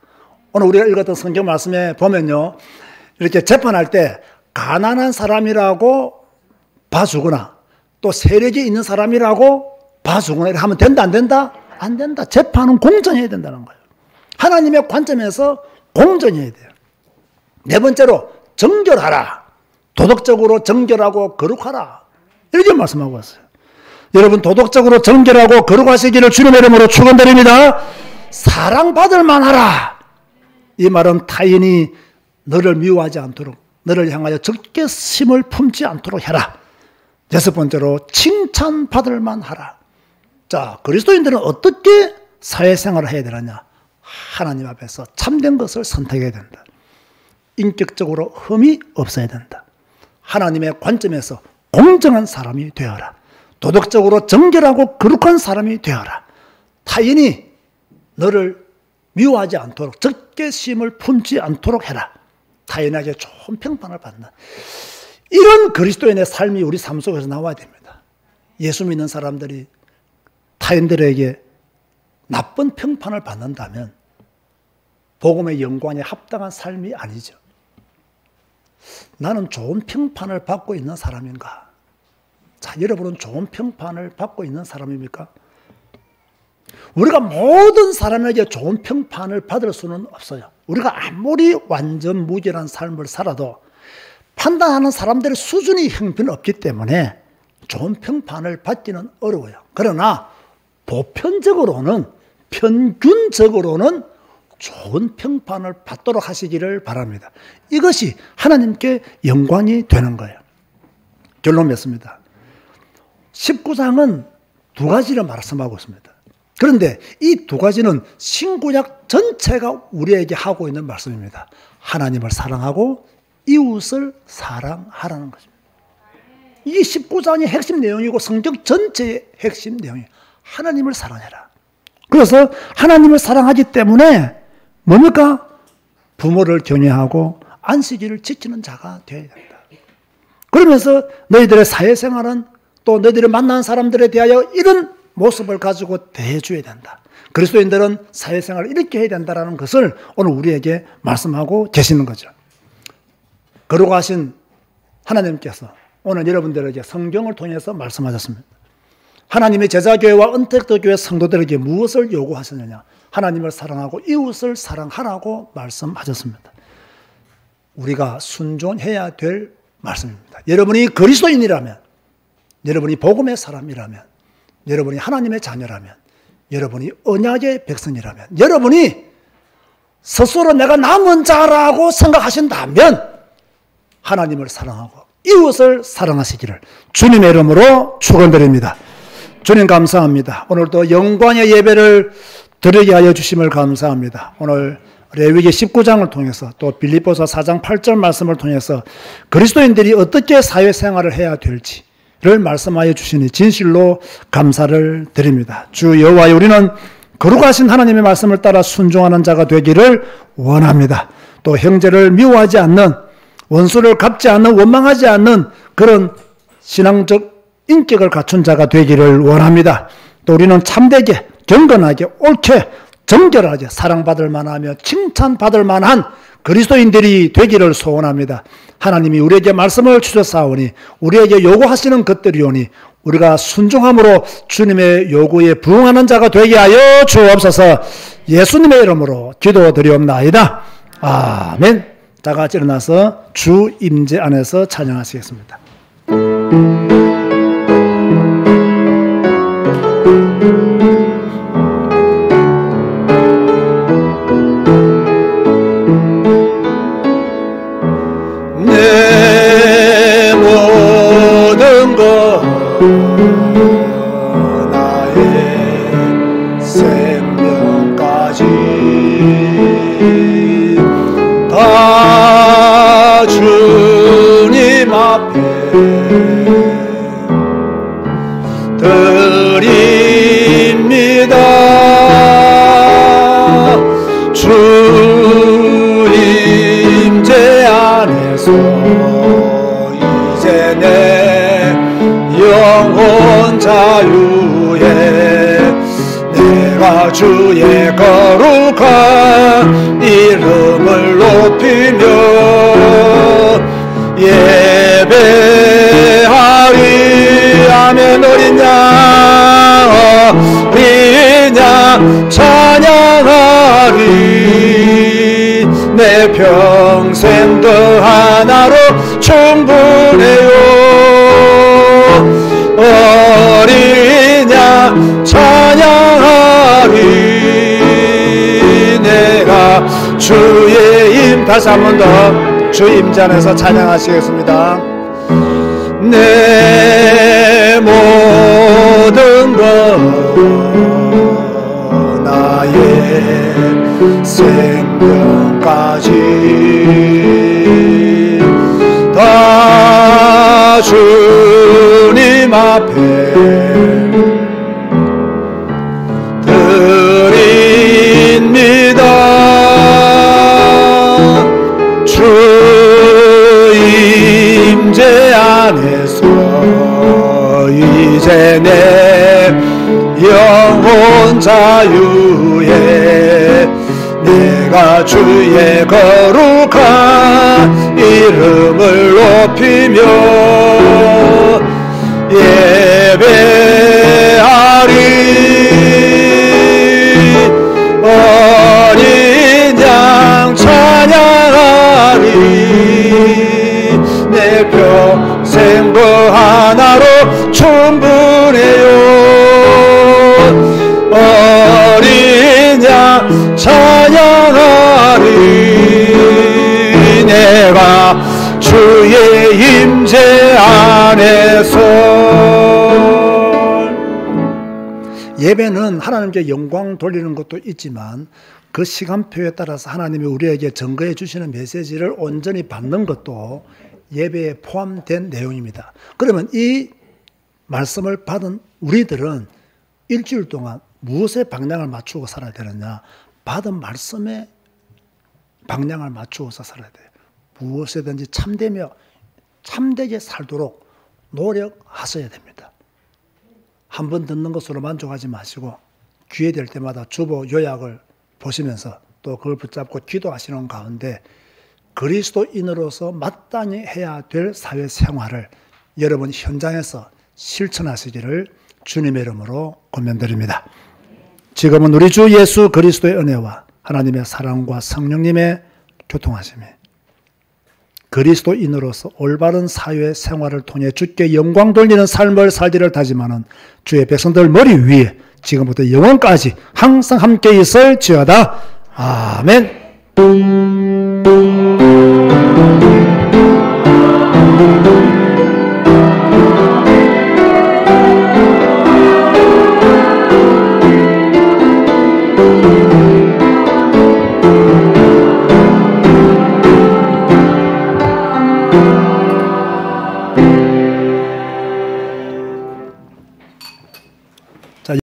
오늘 우리가 읽었던 성경 말씀에 보면요, 이렇게 재판할 때 가난한 사람이라고 봐주거나 또 세력이 있는 사람이라고 봐주거나 이렇게 하면 된다 안 된다? 안 된다. 재판은 공정해야 된다는 거예요. 하나님의 관점에서 공정해야 돼요. 네 번째로 정결하라. 도덕적으로 정결하고 거룩하라. 이렇게 말씀하고 왔어요. 여러분, 도덕적으로 정결하고 거룩하시기를 주님의 이름으로 축원드립니다. 사랑받을 만하라. 이 말은 타인이 너를 미워하지 않도록, 너를 향하여 적개심을 품지 않도록 해라. 여섯 번째로 칭찬받을 만하라. 자, 그리스도인들은 어떻게 사회생활을 해야 되느냐? 하나님 앞에서 참된 것을 선택해야 된다. 인격적으로 흠이 없어야 된다. 하나님의 관점에서 공정한 사람이 되어라. 도덕적으로 정결하고 거룩한 사람이 되어라. 타인이 너를 미워하지 않도록, 적개심을 품지 않도록 해라. 타인에게 좋은 평판을 받는 이런 그리스도인의 삶이 우리 삶 속에서 나와야 됩니다. 예수 믿는 사람들이 타인들에게 나쁜 평판을 받는다면 복음의 영광에 합당한 삶이 아니죠. 나는 좋은 평판을 받고 있는 사람인가? 자, 여러분은 좋은 평판을 받고 있는 사람입니까? 우리가 모든 사람에게 좋은 평판을 받을 수는 없어요. 우리가 아무리 완전 무결한 삶을 살아도 판단하는 사람들의 수준이 형편없기 때문에 좋은 평판을 받기는 어려워요. 그러나 보편적으로는, 평균적으로는 좋은 평판을 받도록 하시기를 바랍니다. 이것이 하나님께 영광이 되는 거예요. 결론 맺습니다. 19장은 두 가지를 말씀하고 있습니다. 그런데 이 두 가지는 신구약 전체가 우리에게 하고 있는 말씀입니다. 하나님을 사랑하고 이웃을 사랑하라는 것입니다. 이게 19장의 핵심 내용이고 성경 전체의 핵심 내용이에요. 하나님을 사랑해라. 그래서 하나님을 사랑하기 때문에 뭡니까? 부모를 경외하고 안식일을 지키는 자가 되어야 된다. 그러면서 너희들의 사회생활은 또 너희들이 만난 사람들에 대하여 이런 모습을 가지고 대해줘야 된다. 그리스도인들은 사회생활을 이렇게 해야 된다는 것을 오늘 우리에게 말씀하고 계시는 거죠. 거룩하신 하나님께서 오늘 여러분들에게 성경을 통해서 말씀하셨습니다. 하나님의 제자교회와 은택도교회 성도들에게 무엇을 요구하셨느냐? 하나님을 사랑하고 이웃을 사랑하라고 말씀하셨습니다. 우리가 순종해야 될 말씀입니다. 여러분이 그리스도인이라면, 여러분이 복음의 사람이라면, 여러분이 하나님의 자녀라면, 여러분이 언약의 백성이라면, 여러분이 스스로 내가 남은 자라고 생각하신다면 하나님을 사랑하고 이웃을 사랑하시기를 주님의 이름으로 축원드립니다. 주님 감사합니다. 오늘도 영광의 예배를 드리게 하여 주심을 감사합니다. 오늘 레위기 19장을 통해서 또 빌립보서 4장 8절 말씀을 통해서 그리스도인들이 어떻게 사회생활을 해야 될지를 말씀하여 주시니 진실로 감사를 드립니다. 주 여호와여, 우리는 거룩하신 하나님의 말씀을 따라 순종하는 자가 되기를 원합니다. 또 형제를 미워하지 않는, 원수를 갚지 않는, 원망하지 않는 그런 신앙적 인격을 갖춘 자가 되기를 원합니다. 또 우리는 참되게, 경건하게, 옳게, 정결하게 사랑받을 만하며 칭찬받을 만한 그리스도인들이 되기를 소원합니다. 하나님이 우리에게 말씀을 주셨사오니 우리에게 요구하시는 것들이오니 우리가 순종함으로 주님의 요구에 부응하는 자가 되게 하여 주옵소서. 예수님의 이름으로 기도드리옵나이다. 아멘. 다 같이 일어나서 주 임재 안에서 찬양하시겠습니다. 내 나의 생명까지 다 주님 앞에 드립니다. 주 임재 안에서 이제 내 영혼 자유에 내가 주의 거룩한 이름을 높이며 예배하리. 아멘. 어린 양 찬양하리. 내 평생도 하나로 충분해요. 어린 양 찬양하리. 내가 주의 임. 다시 한 번 더 주 임잔에서 찬양하시겠습니다. 내 모든 것 나의 생명까지 다 주님 앞에 드립니다. 주 임재 안에서 이제 내 영혼 자유에 내가 주의 거룩한 이름을 높이며 예배하리. 어린 양 찬양하리. 내 평생 그 하나로 충분해요. 어린 양 찬양하리. 내가 주의 임재 안에서. 예배는 하나님께 영광 돌리는 것도 있지만 그 시간표에 따라서 하나님이 우리에게 증거해 주시는 메시지를 온전히 받는 것도 예배에 포함된 내용입니다. 그러면 이 말씀을 받은 우리들은 일주일 동안 무엇에 방향을 맞추고 살아야 되느냐? 받은 말씀에 방향을 맞추어서 살아야 돼요. 무엇이든지 참되며 참되게 살도록 노력하셔야 됩니다. 한 번 듣는 것으로 만족하지 마시고 기회 될 때마다 주보 요약을 보시면서 또 그걸 붙잡고 기도하시는 가운데 그리스도인으로서 마땅히 해야 될 사회생활을 여러분 현장에서 실천하시기를 주님의 이름으로 권면드립니다. 지금은 우리 주 예수 그리스도의 은혜와 하나님의 사랑과 성령님의 교통하심이 그리스도인으로서 올바른 사회생활을 통해 주께 영광 돌리는 삶을 살기를 다짐하는 주의 백성들 머리 위에 지금부터 영원까지 항상 함께 있을지어다. 아멘.